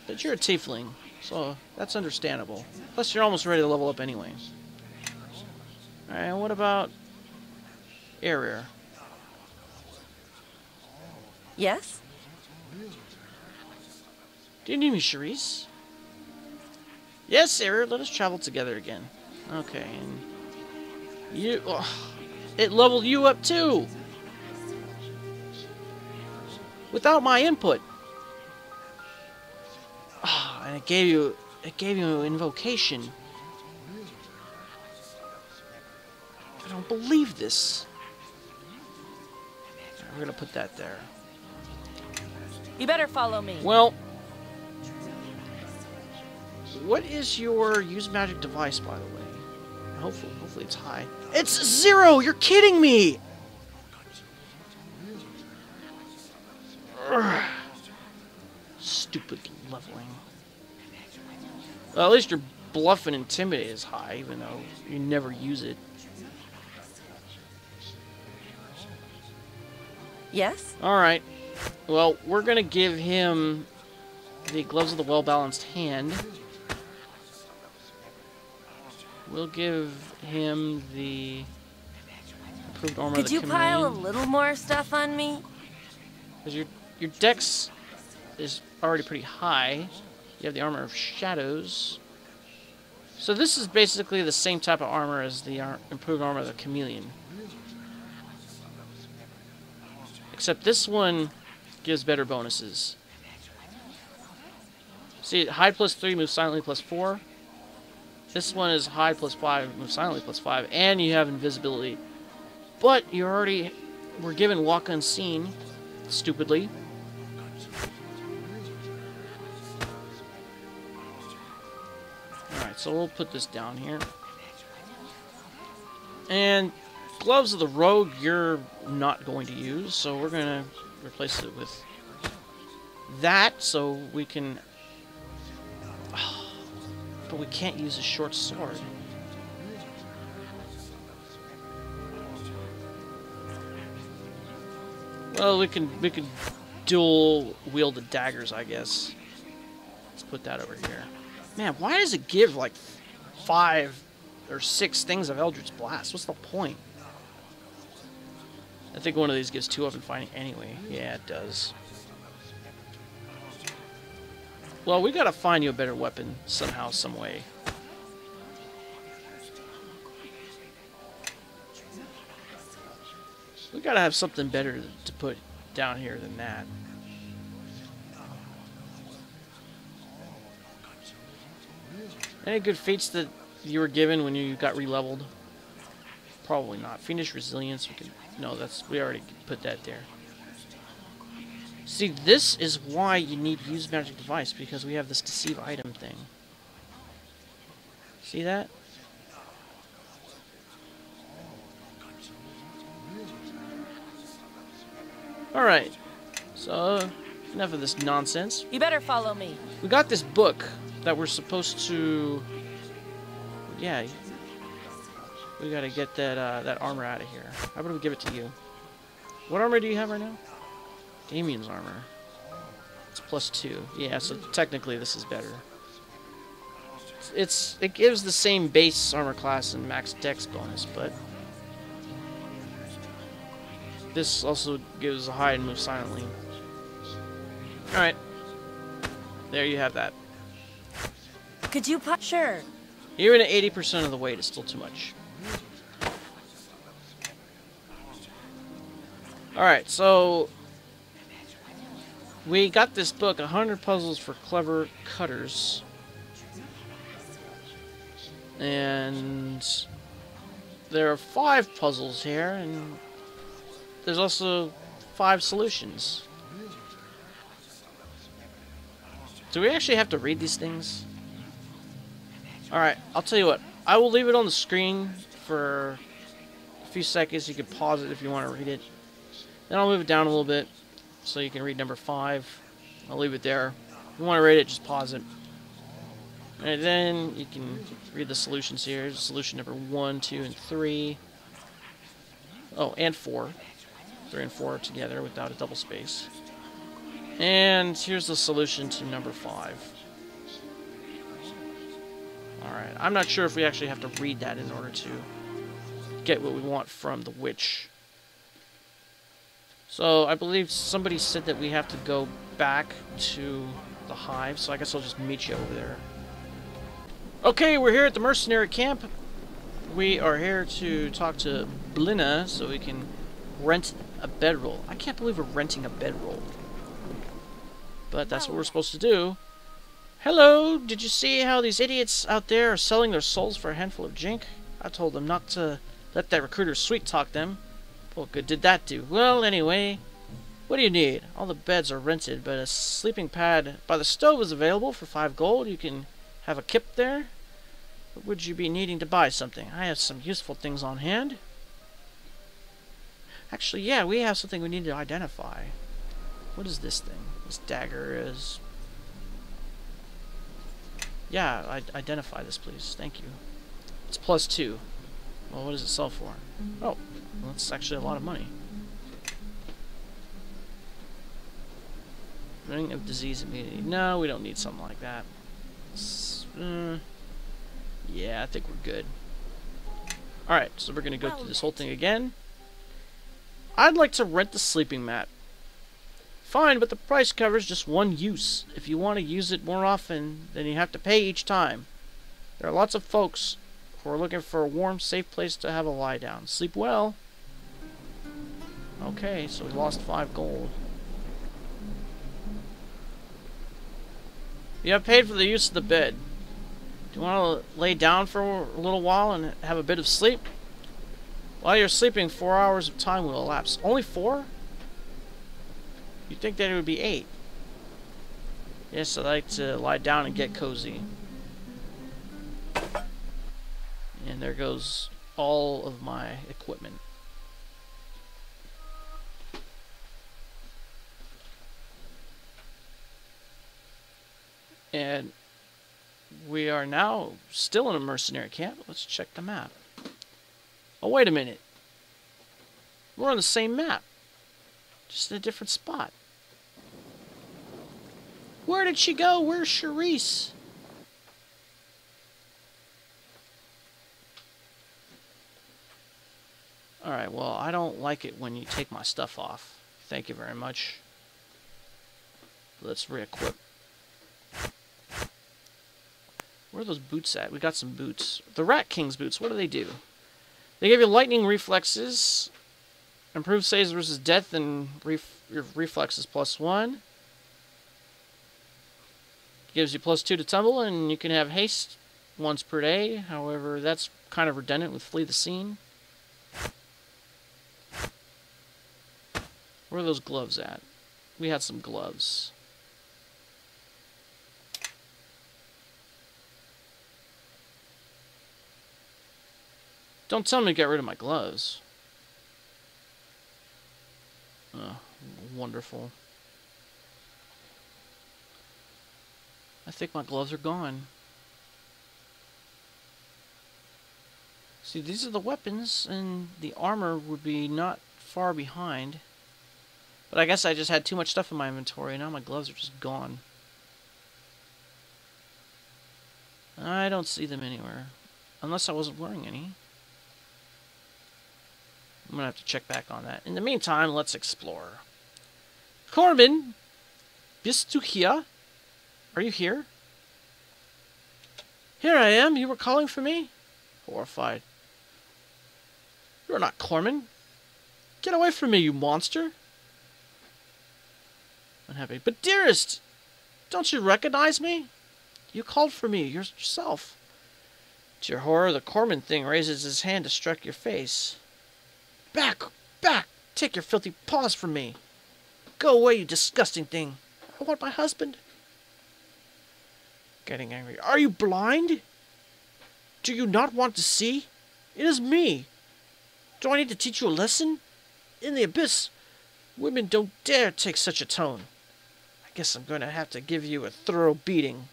but you're a tiefling, so that's understandable. Plus, you're almost ready to level up anyway. Alright, and what about Area? Yes? Do you need me, Charisse? Yes, Area, let us travel together again. Okay, and you... oh, it leveled you up too! Without my input. Oh, and it gave you invocation. I don't believe this. We're gonna put that there. You better follow me. Well, what is your use magic device, by the way? Hopefully it's high. It's 0! You're kidding me! Stupid leveling. Well, at least your bluff and intimidate is high, even though you never use it. Yes? Alright. Well, we're gonna give him the Gloves of the Well-Balanced Hand. We'll give him the Improved Armor of the Could you pile a Chameleon. little more stuff on me? Because your dex is already pretty high. You have the Armor of Shadows. So this is basically the same type of armor as the Improved Armor of the Chameleon. Except this one gives better bonuses. See, hide +3, move silently +4. This one is hide +5, move silently +5, and you have invisibility. But you already were given walk unseen, stupidly. Alright, so we'll put this down here. And Gloves of the Rogue, you're not going to use, so we're going to replace it with that, so we can... But we can't use a short sword. Well, we can dual wield the daggers, I guess. Let's put that over here. Man, why does it give like 5 or 6 things of Eldritch Blast? What's the point? I think one of these gives 2 up in fighting anyway. Yeah, it does. Well, we gotta find you a better weapon somehow, some way. We gotta have something better to put down here than that. Any good feats that you were given when you got re-leveled? Probably not. Fiendish Resilience, we could... No, we already put that there. See, this is why you need to use Magic Device, because we have this Deceive Item thing. See that? Alright, so enough of this nonsense. You better follow me. We got this book that we're supposed to... Yeah, we gotta get that armor out of here. How about we give it to you? What armor do you have right now? Damien's armor. It's +2. Yeah, so technically this is better. It gives the same base armor class and max dex bonus, but this also gives a hide and move silently. Alright. There you have that. Could you Sure. Even at 80% of the weight is still too much. Alright, so we got this book, 100 Puzzles for Clever Cutters. And there are 5 puzzles here, and there's also 5 solutions. Do we actually have to read these things? Alright, I'll tell you what. I will leave it on the screen for a few seconds. You can pause it if you want to read it. Then I'll move it down a little bit so you can read number 5. I'll leave it there. If you want to read it, just pause it. And then you can read the solutions here. Solution number 1, 2, and 3. Oh, and 4. 3 and 4 together without a double space. And here's the solution to number 5. Alright, I'm not sure if we actually have to read that in order to get what we want from the witch. So, I believe somebody said that we have to go back to the Hive, so I guess I'll just meet you over there. Okay, we're here at the Mercenary Camp. We are here to talk to Blina so we can rent a bedroll. I can't believe we're renting a bedroll. But that's what we're supposed to do. Hello, did you see how these idiots out there are selling their souls for a handful of jink? I told them not to let that recruiter sweet talk them. What good did that do? Well, anyway, what do you need? All the beds are rented, but a sleeping pad by the stove is available for 5 gold. You can have a kip there. But would you be needing to buy something? I have some useful things on hand. Actually, yeah, we have something we need to identify. What is this thing? This dagger is Yeah, identify this, please. Thank you. It's +2. Well, what does it sell for? Oh, well, that's actually a lot of money. Ring of disease immunity. No, we don't need something like that. Yeah, I think we're good. Alright, so we're going to go through this whole thing again. I'd like to rent the sleeping mat. Fine, but the price covers just one use. If you want to use it more often, then you have to pay each time. There are lots of folks who are looking for a warm, safe place to have a lie down. Sleep well. Okay, so we lost 5 gold. You have paid for the use of the bed. Do you want to lay down for a little while and have a bit of sleep? While you're sleeping, 4 hours of time will elapse. Only 4? You'd think that it would be 8. Yes, I like to lie down and get cozy. And there goes all of my equipment. And we are now still in a mercenary camp. Let's check the map. Oh, wait a minute. We're on the same map. Just in a different spot. Where did she go? Where's Charisse? Alright, well, I don't like it when you take my stuff off. Thank you very much. Let's re-equip. Where are those boots at? We got some boots. The Rat King's boots, what do they do? They give you lightning reflexes, improve saves versus death, and your reflexes +1. Gives you +2 to tumble, and you can have haste once per day. However, that's kind of redundant with flee the scene. Where are those gloves at? We had some gloves. Don't tell me to get rid of my gloves. Oh, wonderful. I think my gloves are gone. See, these are the weapons, and the armor would be not far behind. But I guess I just had too much stuff in my inventory, and now my gloves are just gone. I don't see them anywhere. Unless I wasn't wearing any. I'm gonna have to check back on that. In the meantime, let's explore. Korman, bist du hier? Are you here? Here I am. You were calling for me? Horrified. You're not Korman. Get away from me, you monster. Unhappy. But dearest, don't you recognize me? You called for me yourself. To your horror, the Korman thing raises his hand to strike your face. Back! Back! Take your filthy paws from me! Go away, you disgusting thing! I want my husband! Getting angry. Are you blind? Do you not want to see? It is me! Do I need to teach you a lesson? In the abyss, women don't dare take such a tone. I guess I'm going to have to give you a thorough beating.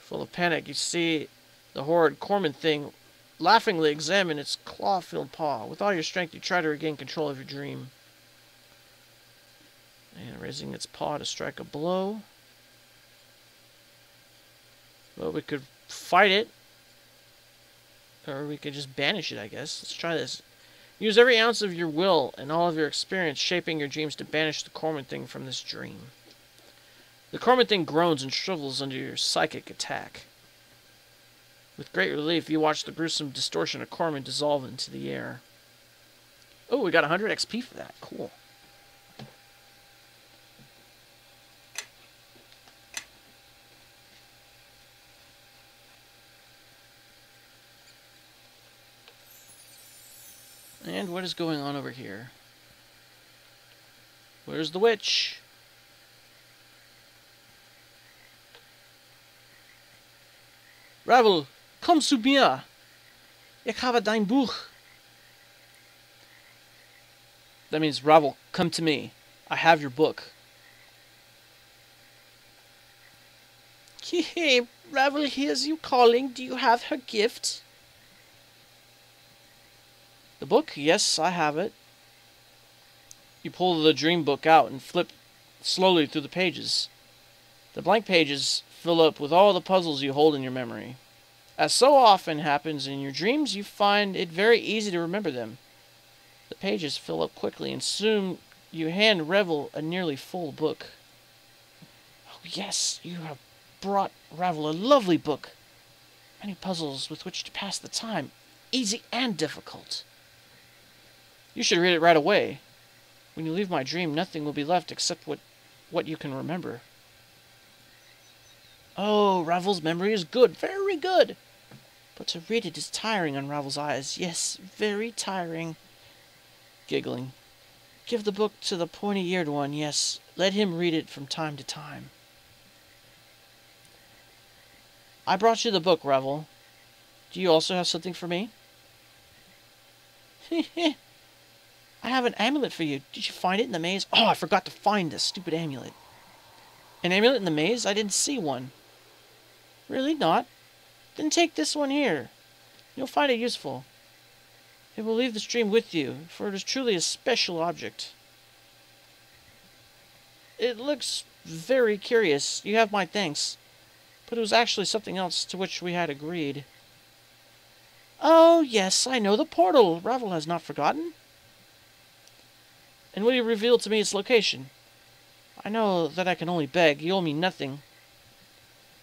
Full of panic, you see the horrid Korman thing laughingly examine its claw-filled paw. With all your strength, you try to regain control of your dream. And raising its paw to strike a blow. Well, we could fight it. Or we could just banish it, I guess. Let's try this. Use every ounce of your will and all of your experience shaping your dreams to banish the Korman thing from this dream. The Korman thing groans and shrivels under your psychic attack. With great relief, you watch the gruesome distortion of Korman dissolve into the air. Oh, we got 100 XP for that. Cool. And what is going on over here? Where's the witch? Ravel, komm zu mir. Ich habe dein Buch. That means, Ravel, come to me. I have your book. Ravel hears you calling. Do you have her gift? The book? Yes, I have it. You pull the dream book out and flip slowly through the pages. The blank pages fill up with all the puzzles you hold in your memory. As so often happens in your dreams, you find it very easy to remember them. The pages fill up quickly, and soon you hand Ravel a nearly full book. Oh yes, you have brought Ravel a lovely book. Many puzzles with which to pass the time, easy and difficult. You should read it right away. When you leave my dream, nothing will be left except what you can remember. Oh, Ravel's memory is good, very good. But to read it is tiring on Ravel's eyes. Yes, very tiring. Giggling. Give the book to the pointy-eared one, yes. Let him read it from time to time. I brought you the book, Ravel. Do you also have something for me? I have an amulet for you. Did you find it in the maze? Oh, I forgot to find this stupid amulet. An amulet in the maze? I didn't see one. Really not? Then take this one here. You'll find it useful. It will leave the stream with you, for it is truly a special object. It looks very curious. You have my thanks. But it was actually something else to which we had agreed. Oh, yes, I know the portal. Ravel has not forgotten. And will you reveal to me its location? I know that I can only beg. You owe me nothing.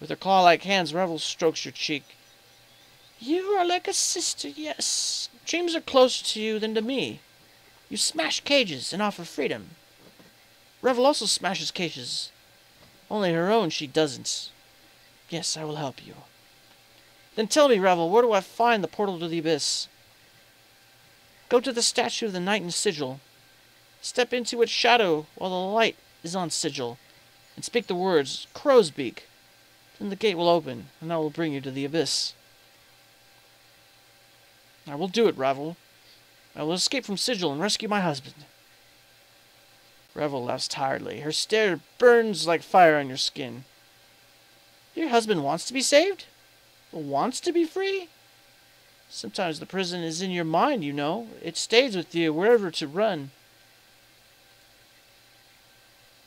With her claw-like hands, Ravel strokes your cheek. You are like a sister, yes. Dreams are closer to you than to me. You smash cages and offer freedom. Ravel also smashes cages. Only her own she doesn't. Yes, I will help you. Then tell me, Ravel, where do I find the portal to the abyss? Go to the statue of the knight in Sigil. Step into its shadow while the light is on Sigil, and speak the words, Crow's Beak. Then the gate will open, and I will bring you to the abyss. I will do it, Ravel. I will escape from Sigil and rescue my husband. Ravel laughs tiredly. Her stare burns like fire on your skin. Your husband wants to be saved? Wants to be free? Sometimes the prison is in your mind, you know. It stays with you wherever to run.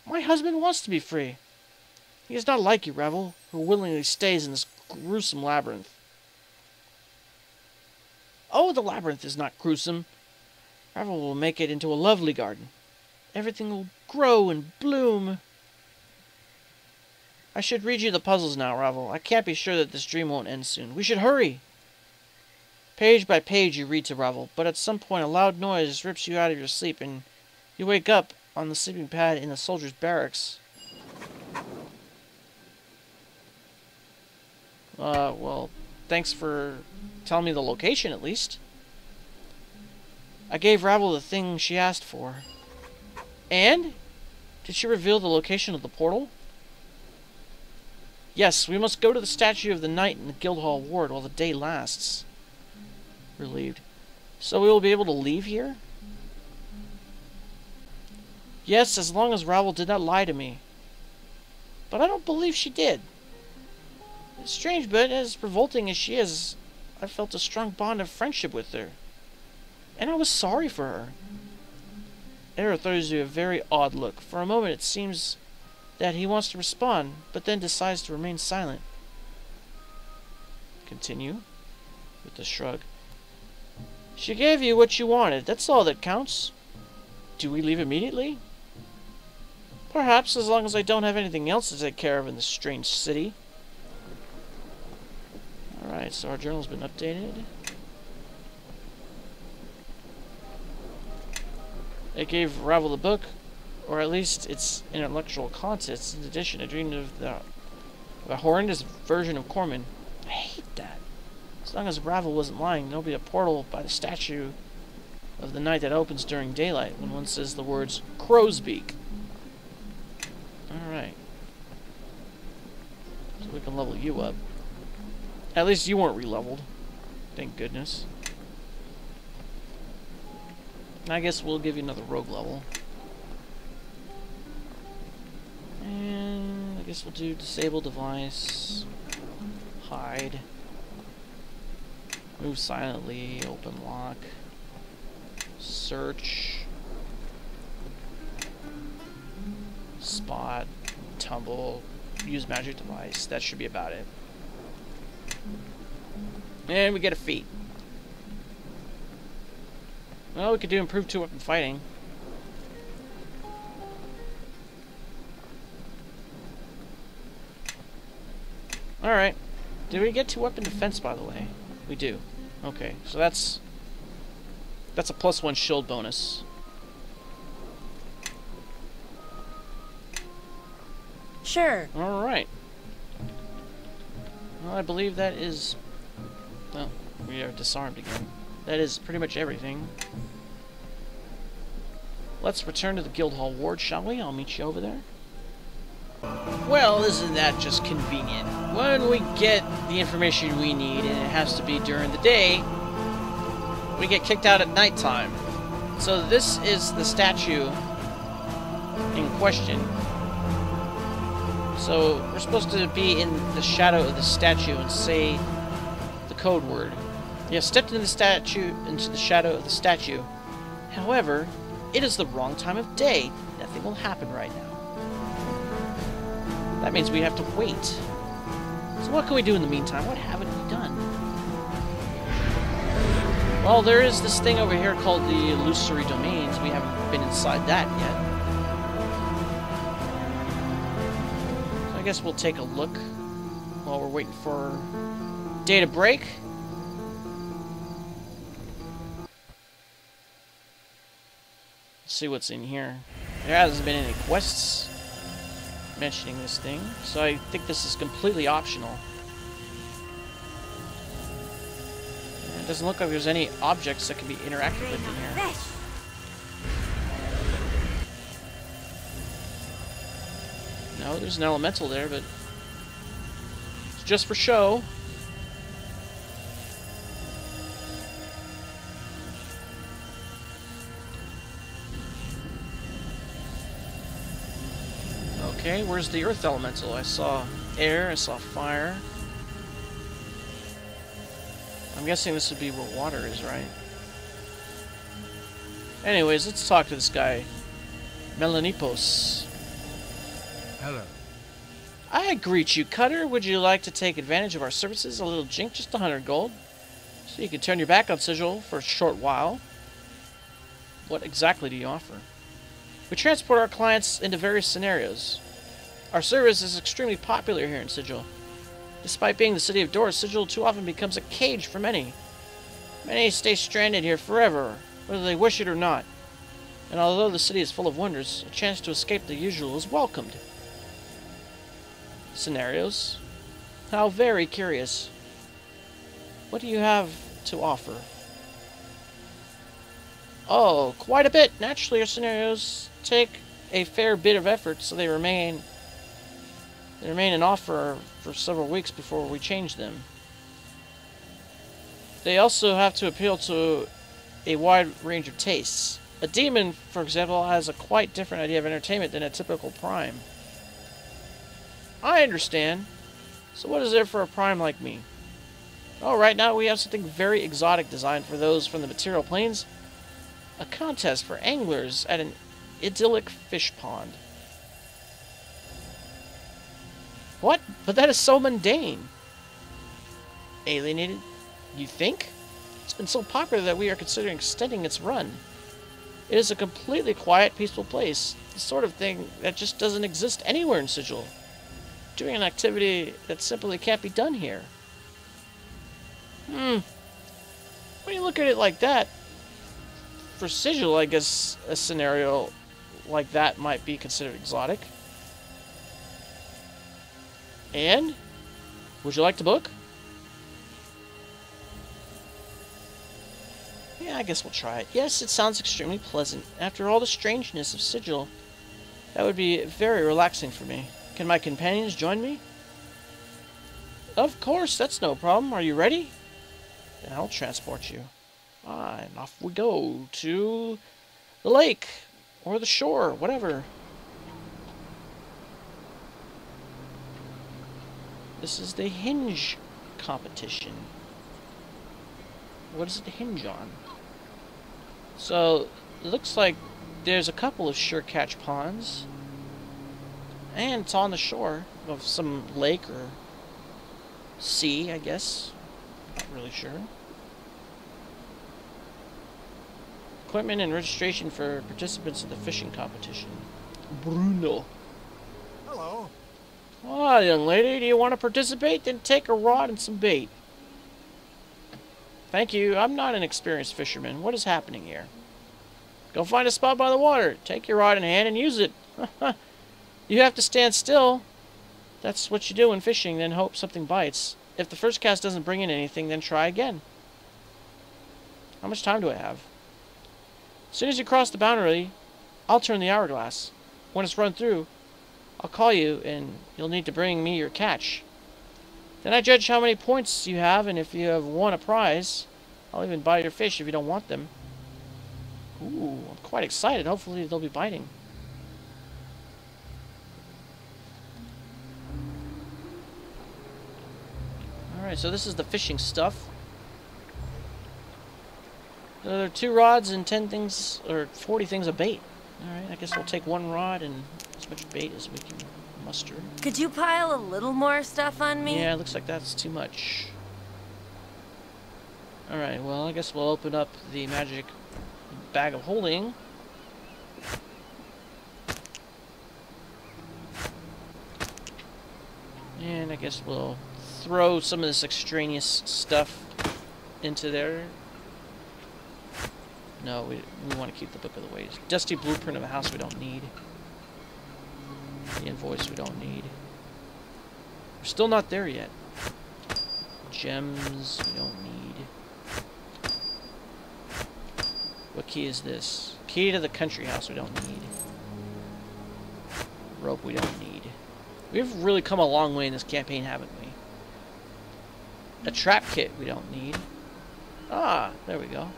My husband wants to be free. He is not like you, Ravel, who willingly stays in this gruesome labyrinth. Oh, the labyrinth is not gruesome. Ravel will make it into a lovely garden. Everything will grow and bloom. I should read you the puzzles now, Ravel. I can't be sure that this dream won't end soon. We should hurry. Page by page you read to Ravel, but at some point a loud noise rips you out of your sleep and you wake up on the sleeping pad in the soldiers' barracks. Well, thanks for telling me the location, at least. I gave Ravel the thing she asked for. And? Did she reveal the location of the portal? Yes, we must go to the statue of the knight in the Guildhall ward while the day lasts. Relieved. So we will be able to leave here? Yes, as long as Ravel did not lie to me. But I don't believe she did. It's strange, but as revolting as she is, I felt a strong bond of friendship with her. And I was sorry for her. Era throws you a very odd look. For a moment it seems that he wants to respond, but then decides to remain silent. Continue, with a shrug. She gave you what you wanted. That's all that counts. Do we leave immediately? Perhaps, as long as I don't have anything else to take care of in this strange city. Alright, so our journal's been updated. It gave Ravel the book, or at least its intellectual contents. In addition, I dreamed of a horrendous version of Korman. I hate that. As long as Ravel wasn't lying, there'll be a portal by the statue of the night that opens during daylight when one says the words Crow's Beak. Alright. So we can level you up. At least you weren't re-leveled. Thank goodness. I guess we'll give you another rogue level. And I guess we'll do disable device. Hide. Move silently. Open lock. Search. Spot. Tumble. Use magic device. That should be about it. And we get a feat. Well, we could do improved 2-weapon fighting. Alright. Did we get 2-weapon defense, by the way? We do. Okay, so that's a +1 shield bonus. Sure. Alright. Well, I believe that is... Well, we are disarmed again. That is pretty much everything. Let's return to the Guildhall Ward, shall we? I'll meet you over there. Well, isn't that just convenient? When we get the information we need, and it has to be during the day, we get kicked out at nighttime. So this is the statue in question. So we're supposed to be in the shadow of the statue and say the code word. You have stepped into the shadow of the statue. However, it is the wrong time of day. Nothing will happen right now. That means we have to wait. So what can we do in the meantime? What haven't we done? Well, there is this thing over here called the Illusory Domains. We haven't been inside that yet. So I guess we'll take a look while we're waiting for day to break. Let's see what's in here. There hasn't been any quests mentioning this thing, so I think this is completely optional. It doesn't look like there's any objects that can be interacted with in here. No, there's an elemental there, but it's just for show. Okay, where's the earth elemental? I saw air, I saw fire. I'm guessing this would be where water is, right? Anyways, let's talk to this guy. Melanipos. Hello. I greet you, Cutter. Would you like to take advantage of our services? A little jink, just 100 gold. So you can turn your back on Sigil for a short while. What exactly do you offer? We transport our clients into various scenarios. Our service is extremely popular here in Sigil. Despite being the city of doors, Sigil too often becomes a cage for many. Many stay stranded here forever, whether they wish it or not. And although the city is full of wonders, a chance to escape the usual is welcomed. Scenarios? How very curious. What do you have to offer? Oh, quite a bit. Naturally, our scenarios take a fair bit of effort, so they remain an offer for several weeks before we change them. They also have to appeal to a wide range of tastes. A demon, for example, has a quite different idea of entertainment than a typical prime. I understand. So what is there for a prime like me? Oh, right now we have something very exotic designed for those from the material planes. A contest for anglers at an idyllic fish pond. What? But that is so mundane. Alienated? You think? It's been so popular that we are considering extending its run. It is a completely quiet, peaceful place. The sort of thing that just doesn't exist anywhere in Sigil. Doing an activity that simply can't be done here. When you look at it like that, for Sigil, I guess a scenario like that might be considered exotic. And? Would you like to book? Yeah, I guess we'll try it. Yes, it sounds extremely pleasant. After all the strangeness of Sigil, that would be very relaxing for me. Can my companions join me? Of course, that's no problem. Are you ready? Then I'll transport you. And off we go to the lake or the shore, whatever. This is the hinge competition. What does it hinge on? So, it looks like there's a couple of sure catch ponds. And it's on the shore of some lake or sea, I guess. Not really sure. Equipment and registration for participants in the fishing competition. Bruno. Hello. Ah, young lady, do you want to participate? Then take a rod and some bait. Thank you. I'm not an experienced fisherman. What is happening here? Go find a spot by the water. Take your rod in hand and use it. You have to stand still. That's what you do in fishing, then hope something bites. If the first cast doesn't bring in anything, then try again. How much time do I have? As soon as you cross the boundary, I'll turn the hourglass. When it's run through, I'll call you, and you'll need to bring me your catch. Then I judge how many points you have, and if you have won a prize, I'll even buy your fish if you don't want them. Ooh, I'm quite excited. Hopefully they'll be biting. Alright, so this is the fishing stuff. There are 2 rods and 10 things, or 40 things of bait. Alright, I guess we'll take 1 rod and as much bait as we can muster. Could you pile a little more stuff on me? Yeah, it looks like that's too much. Alright, well, I guess we'll open up the magic bag of holding. And I guess we'll throw some of this extraneous stuff into there. No, we want to keep the Book of the Ways. Dusty blueprint of a house we don't need. The invoice we don't need. We're still not there yet. Gems we don't need. What key is this? Key to the country house we don't need. Rope we don't need. We've really come a long way in this campaign, haven't we? A trap kit we don't need. Ah, there we go.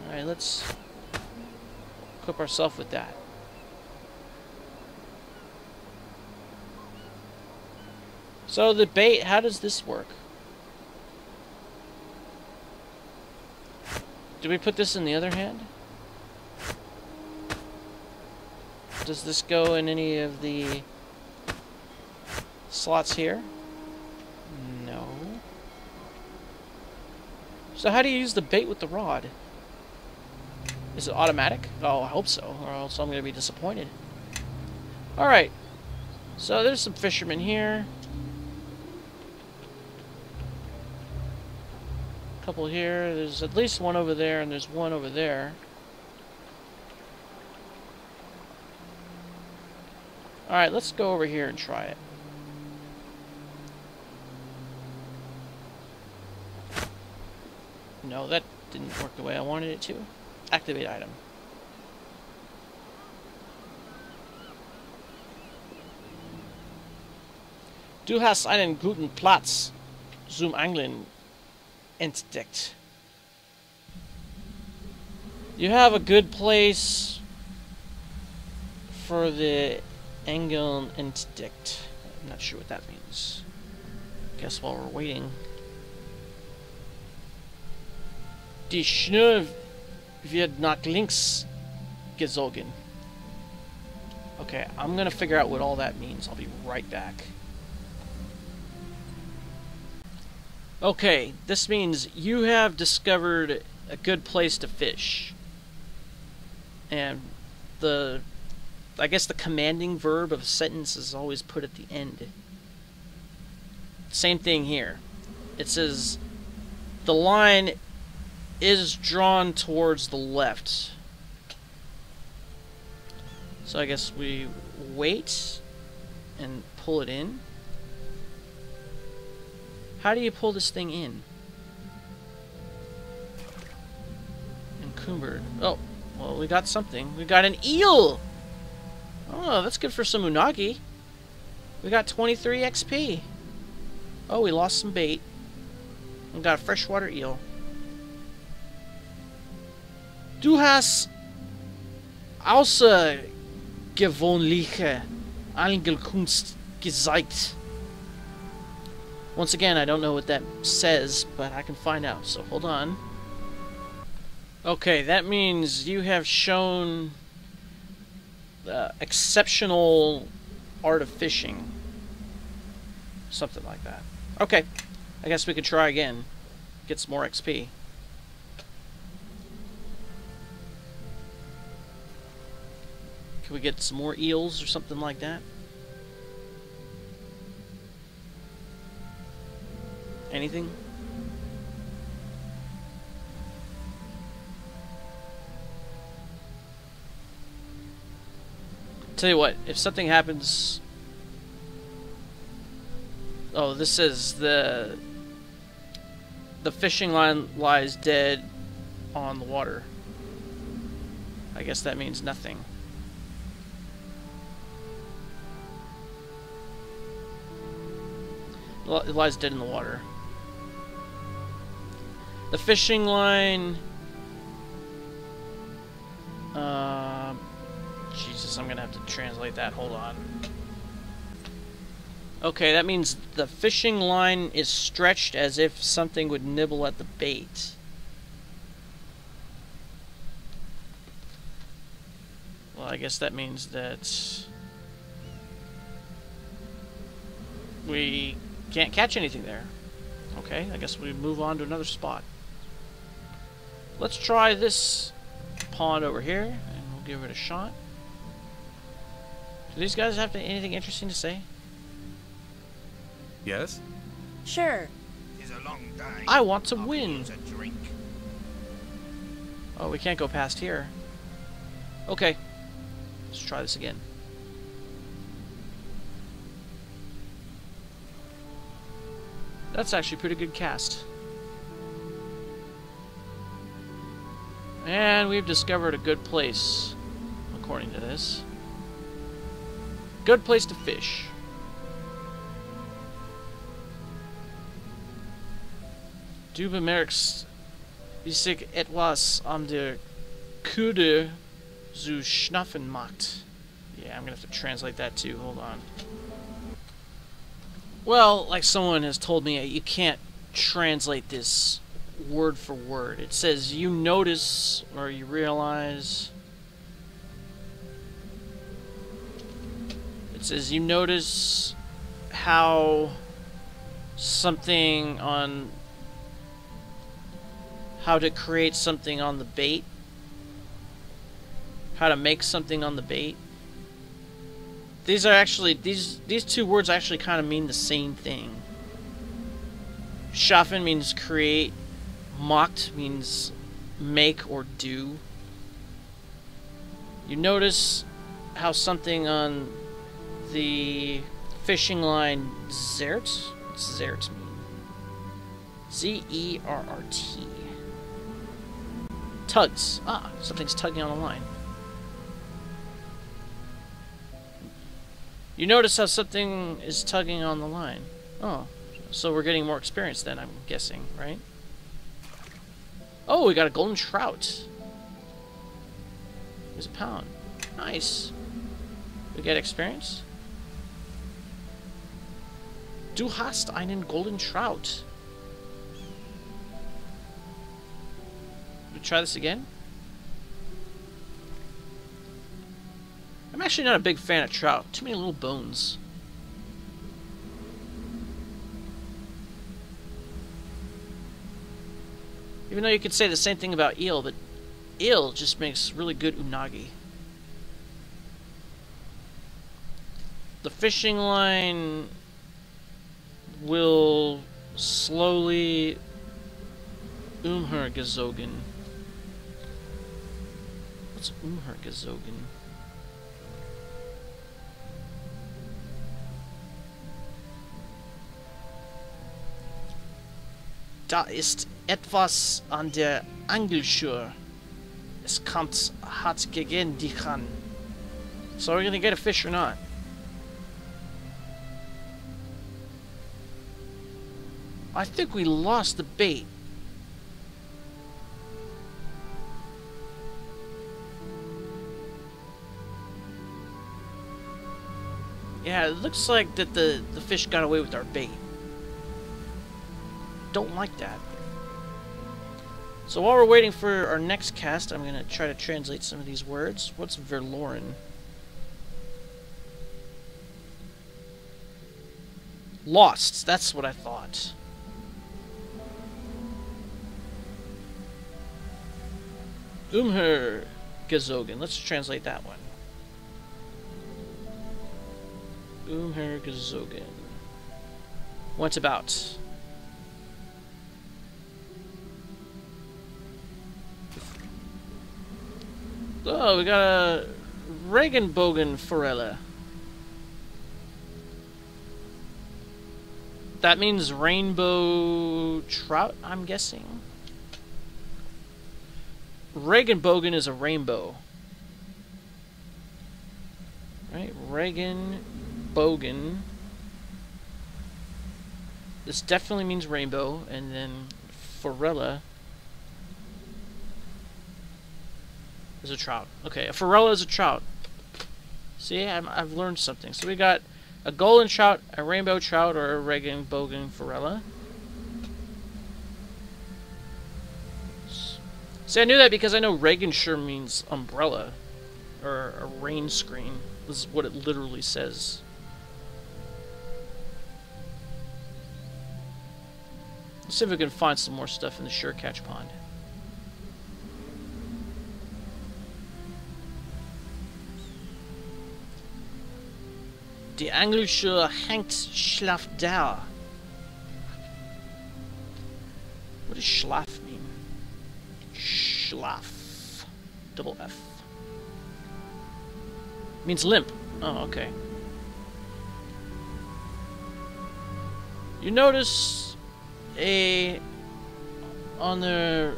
Alright, let's equip ourselves with that. So the bait, how does this work? Do we put this in the other hand? Does this go in any of the slots here? No. So how do you use the bait with the rod? Is it automatic? Oh, I hope so, or else I'm going to be disappointed. Alright. So there's some fishermen here. A couple here. There's at least one over there, and there's one over there. Alright, let's go over here and try it. No, that didn't work the way I wanted it to. Activate item. Du hast einen guten Platz zum Angeln entdeckt. You have a good place for the Angeln entdeckt. I'm not sure what that means. Guess while we're waiting. Die Schnur wird nach links gezogen. Okay, I'm gonna figure out what all that means. I'll be right back. Okay, this means you have discovered a good place to fish. And I guess the commanding verb of a sentence is always put at the end. Same thing here. It says the line is drawn towards the left. So I guess we wait and pull it in. How do you pull this thing in? Encumbered. Oh, well, we got something. We got an eel! Oh, that's good for some unagi. We got 23 XP. Oh, we lost some bait. We got a freshwater eel. Du hast außergewöhnliche Angelkunst gezeigt. Once again, I don't know what that says, but I can find out, so hold on. Okay, that means you have shown exceptional art of fishing. Something like that. Okay, I guess we could try again. Get some more XP. Can we get some more eels or something like that? Anything? Tell you what, if something happens... Oh, this says the fishing line lies dead on the water. I guess that means nothing. It lies dead in the water. The fishing line... Jesus, I'm gonna have to translate that. Hold on. Okay, that means the fishing line is stretched as if something would nibble at the bait. Well, I guess that means that we can't catch anything there. Okay, I guess we move on to another spot. Let's try this pond over here, and we'll give it a shot. Do these guys have anything interesting to say? Yes? Sure. It's a long day. I want to I'll win. use a drink. Oh, we can't go past here. Okay. Let's try this again. That's actually a pretty good cast. And we've discovered a good place, according to this. Good place to fish. Du bemerkst, wie sich etwas an der Kude zu schnaffen macht. Yeah, I'm gonna have to translate that too. Hold on. Well, like someone has told me, you can't translate this word for word. It says you notice or you realize. It says you notice how something on... how to create something on the bait. How to make something on the bait. These are actually... These two words actually kind of mean the same thing. Schaffen means create. Macht means make or do. You notice how something on the fishing line Zert? What's Zert mean? Z-E-R-R-T. Tugs. Ah, something's tugging on the line. You notice how something is tugging on the line. Oh, so we're getting more experience then, I'm guessing, right? Oh, we got a golden trout. There's a pound. Nice. We get experience. Du hast einen golden trout. We try this again. I'm actually not a big fan of trout. Too many little bones. Even though you could say the same thing about eel, but eel just makes really good unagi. The fishing line will slowly umhergezogen. What's umhergezogen? Da ist etwas an der Angelschur. Es kommt hart gegen dich an. So are we gonna get a fish or not? I think we lost the bait. Yeah, it looks like that the fish got away with our bait. don't like that. So while we're waiting for our next cast, I'm going to try to translate some of these words. What's verloren? Lost. That's what I thought. Gezogen. Let's translate that one. Gezogen. What's about? Oh, we got a Regenbogen Forella. That means rainbow trout, I'm guessing. Regenbogen is a rainbow. Right? Regenbogen. This definitely means rainbow, and then Forella is a trout. Okay, a Forella is a trout. See, I've learned something. So we got a golden trout, a rainbow trout, or a Regenbogen Forella. See, I knew that because I know Regenschirm means umbrella, or a rain screen. This is what it literally says. Let's see if we can find some more stuff in the Surecatch Pond. Die Englische hängt schlaff da. What does schlaff mean? Schlaff. Double F. Means limp. Oh, okay. You notice on the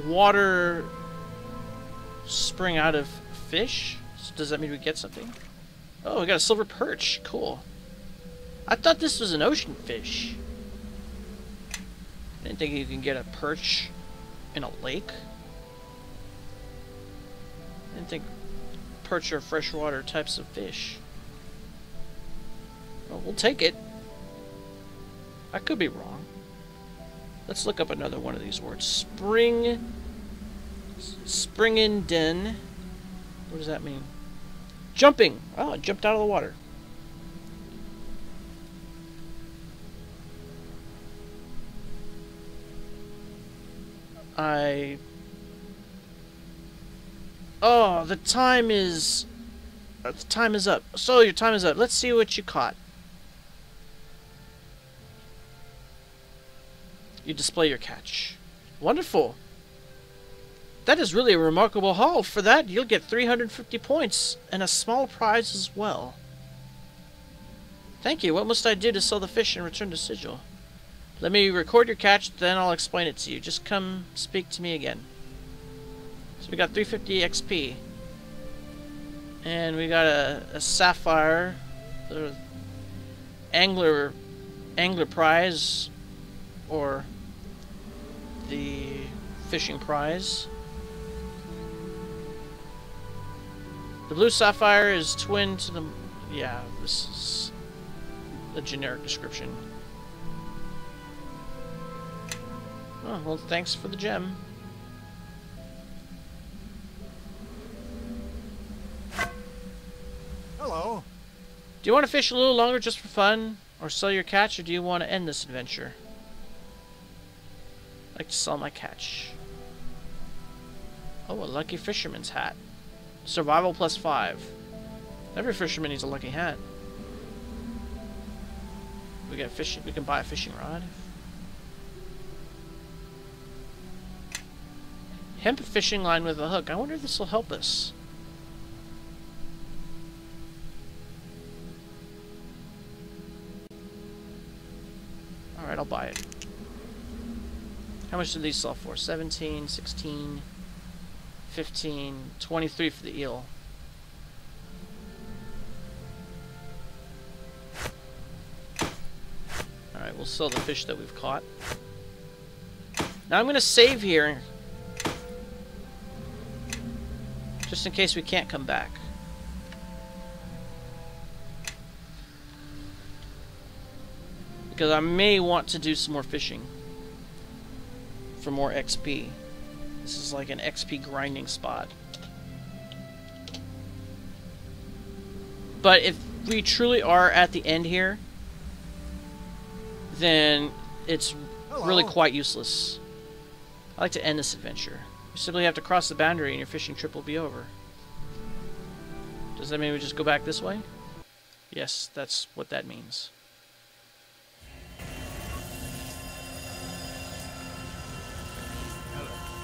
water spring out of fish? So does that mean we get something? Oh, we got a silver perch. Cool. I thought this was an ocean fish. I didn't think you can get a perch in a lake. I didn't think perch are freshwater types of fish. Well, we'll take it. I could be wrong. Let's look up another one of these words. Springen. What does that mean? Jumping. Oh, it jumped out of the water. Oh, the time is up. So your time is up. Let's see what you caught. You display your catch. Wonderful. That is really a remarkable haul. For that, you'll get 350 points and a small prize as well. Thank you. What must I do to sell the fish and return to Sigil? Let me record your catch, then I'll explain it to you. Just come speak to me again. So we got 350 XP. And we got a sapphire, angler prize, or the fishing prize. The blue sapphire is twin to the... Yeah, this is a generic description. Oh, well, thanks for the gem. Hello. Do you want to fish a little longer just for fun? Or sell your catch, or do you want to end this adventure? I'd like to sell my catch. Oh, a lucky fisherman's hat. Survival +5. Every fisherman needs a lucky hat. We get fishing. We can buy a fishing rod. Hemp fishing line with a hook. I wonder if this will help us. Alright, I'll buy it. How much do these sell for? 17, 16, 15, 23 for the eel. Alright, we'll sell the fish that we've caught. Now I'm going to save here, just in case we can't come back. Because I may want to do some more fishing. for more XP. This is like an XP grinding spot. But if we truly are at the end here, then it's really quite useless. I like to end this adventure. You simply have to cross the boundary and your fishing trip will be over. Does that mean we just go back this way? Yes, that's what that means.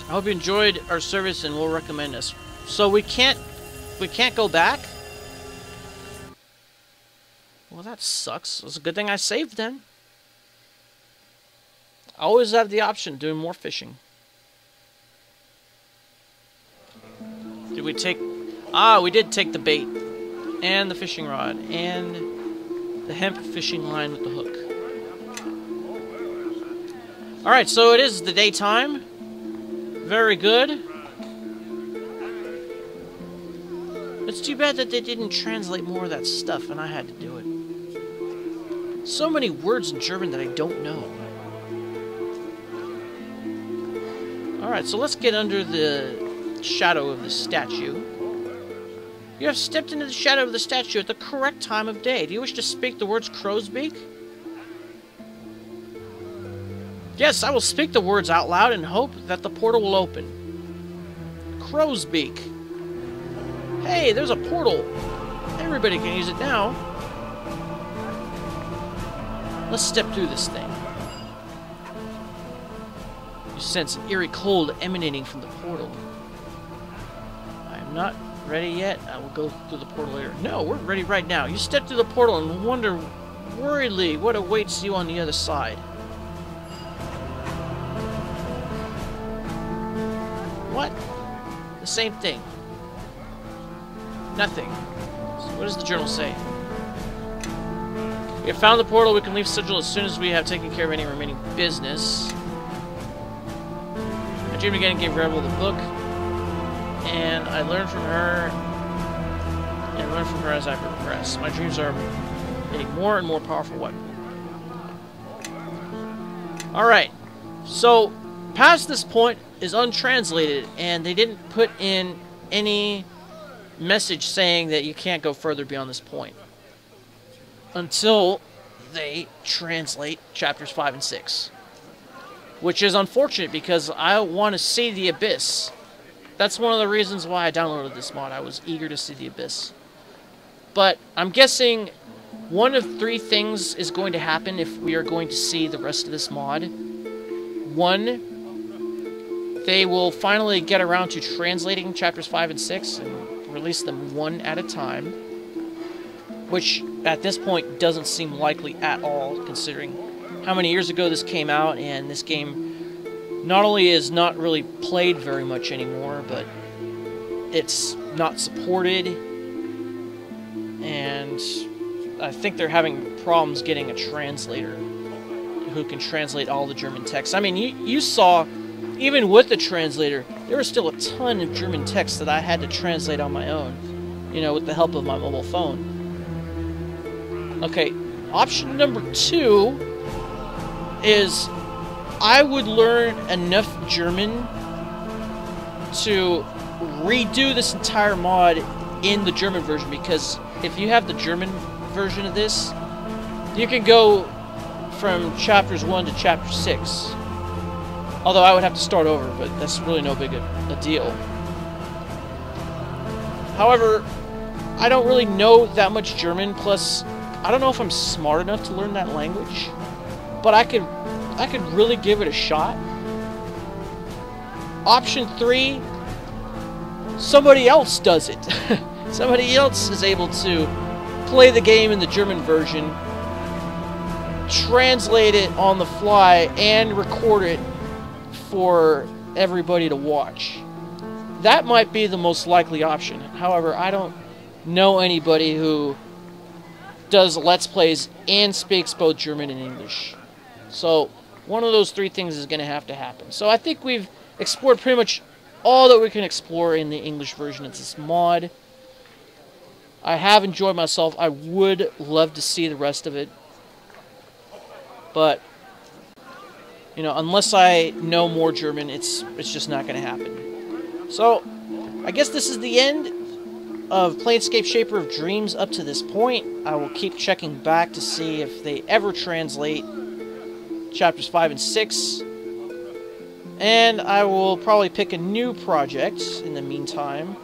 I hope you enjoyed our service and will recommend us. So we can't go back? Well, that sucks. It's a good thing I saved then. I always have the option of doing more fishing. Did we take... Ah, we did take the bait. And the fishing rod. And the hemp fishing line with the hook. Alright, so it is the daytime. Very good. It's too bad that they didn't translate more of that stuff and I had to do it. So many words in German that I don't know. Alright, so let's get under the shadow of the statue. You have stepped into the shadow of the statue at the correct time of day. Do you wish to speak the words crow's beak? Yes, I will speak the words out loud and hope that the portal will open. Crow's beak. Hey, there's a portal. Everybody can use it now. Let's step through this thing. You sense an eerie cold emanating from the portal. I am not ready yet. I will go through the portal later. No, we're ready right now. You step through the portal and wonder worriedly what awaits you on the other side. What? The same thing. Nothing. So what does the journal say? We have found the portal. We can leave Sigil as soon as we have taken care of any remaining business. I dreamed again and gave Ravel the book. And I learned from her. And learned from her as I progress. My dreams are getting more and more powerful weapon. Alright. So, past this point is untranslated. And they didn't put in any message saying that you can't go further beyond this point. Until they translate chapters 5 and 6. Which is unfortunate because I want to see the Abyss. That's one of the reasons why I downloaded this mod. I was eager to see the Abyss. But I'm guessing one of three things is going to happen if we are going to see the rest of this mod. One, they will finally get around to translating chapters 5 and 6 and release them one at a time. Which, at this point, doesn't seem likely at all, considering how many years ago this came out, and this game not only is not really played very much anymore, but it's not supported, and I think they're having problems getting a translator who can translate all the German text. I mean, you saw, even with the translator, there was still a ton of German text that I had to translate on my own, you know, with the help of my mobile phone. Okay, option number 2 is I would learn enough German to redo this entire mod in the German version, because if you have the German version of this, you can go from chapters 1 to chapter 6. Although I would have to start over, but that's really no big a deal. However, I don't really know that much German, plus I don't know if I'm smart enough to learn that language, but I could really give it a shot. Option 3, somebody else does it. Somebody else is able to play the game in the German version, translate it on the fly, and record it for everybody to watch. That might be the most likely option. However, I don't know anybody who does Let's Plays and speaks both German and English. So, one of those three things is going to have to happen. So I think we've explored pretty much all that we can explore in the English version of this mod. I have enjoyed myself. I would love to see the rest of it. But You know, unless I know more German, it's just not going to happen. So, I guess this is the end of Planescape Shaper of Dreams up to this point. I will keep checking back to see if they ever translate chapters 5 and 6. And I will probably pick a new project in the meantime.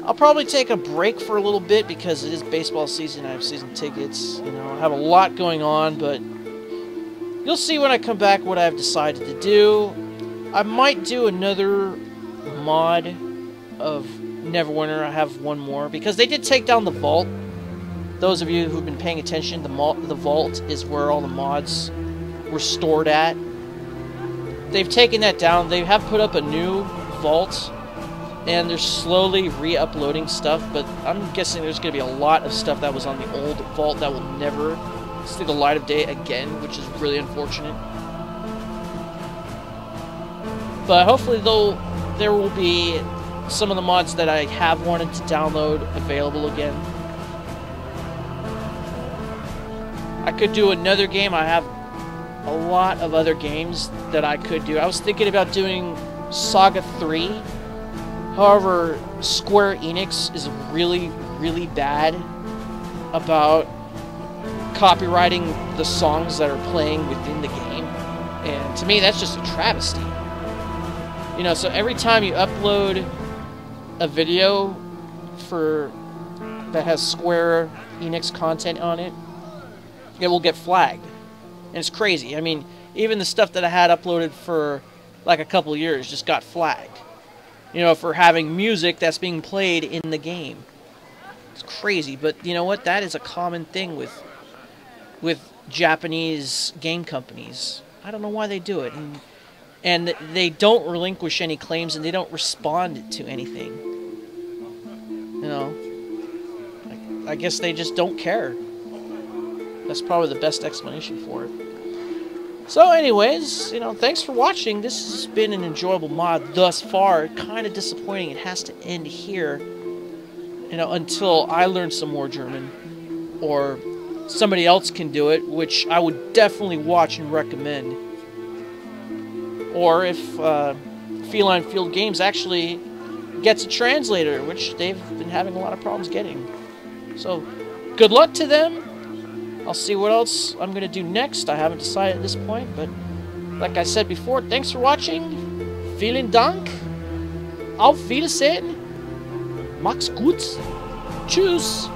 I'll probably take a break for a little bit because it is baseball season. I have season tickets. You know, I have a lot going on, but you'll see when I come back what I've decided to do. I might do another mod of Neverwinter. I have one more because they did take down the vault. Those of you who've been paying attention, the vault is where all the mods were stored at. They've taken that down. They have put up a new vault, and they're slowly re-uploading stuff, but I'm guessing there's going to be a lot of stuff that was on the old vault that will never see the light of day again, which is really unfortunate. But hopefully there will be some of the mods that I have wanted to download available again. I could do another game. I have a lot of other games that I could do. I was thinking about doing Saga 3. However, Square Enix is really, really bad about copyrighting the songs that are playing within the game. And to me, that's just a travesty. You know, so every time you upload a video that has Square Enix content on it, it will get flagged. And it's crazy. I mean, even the stuff that I had uploaded for like a couple years just got flagged. You know, for having music that's being played in the game. It's crazy, but you know what? That is a common thing with Japanese game companies. I don't know why they do it. And they don't relinquish any claims, and they don't respond to anything. You know, I guess they just don't care. That's probably the best explanation for it. So anyways, you know, thanks for watching. This has been an enjoyable mod thus far. Kind of disappointing it has to end here, you know, until I learn some more German or somebody else can do it, which I would definitely watch and recommend. Or if Feline Field Games actually gets a translator, which they've been having a lot of problems getting. So, good luck to them. I'll see what else I'm going to do next. I haven't decided at this point, but like I said before, thanks for watching. Vielen Dank. Auf Wiedersehen. Macht's gut. Tschüss.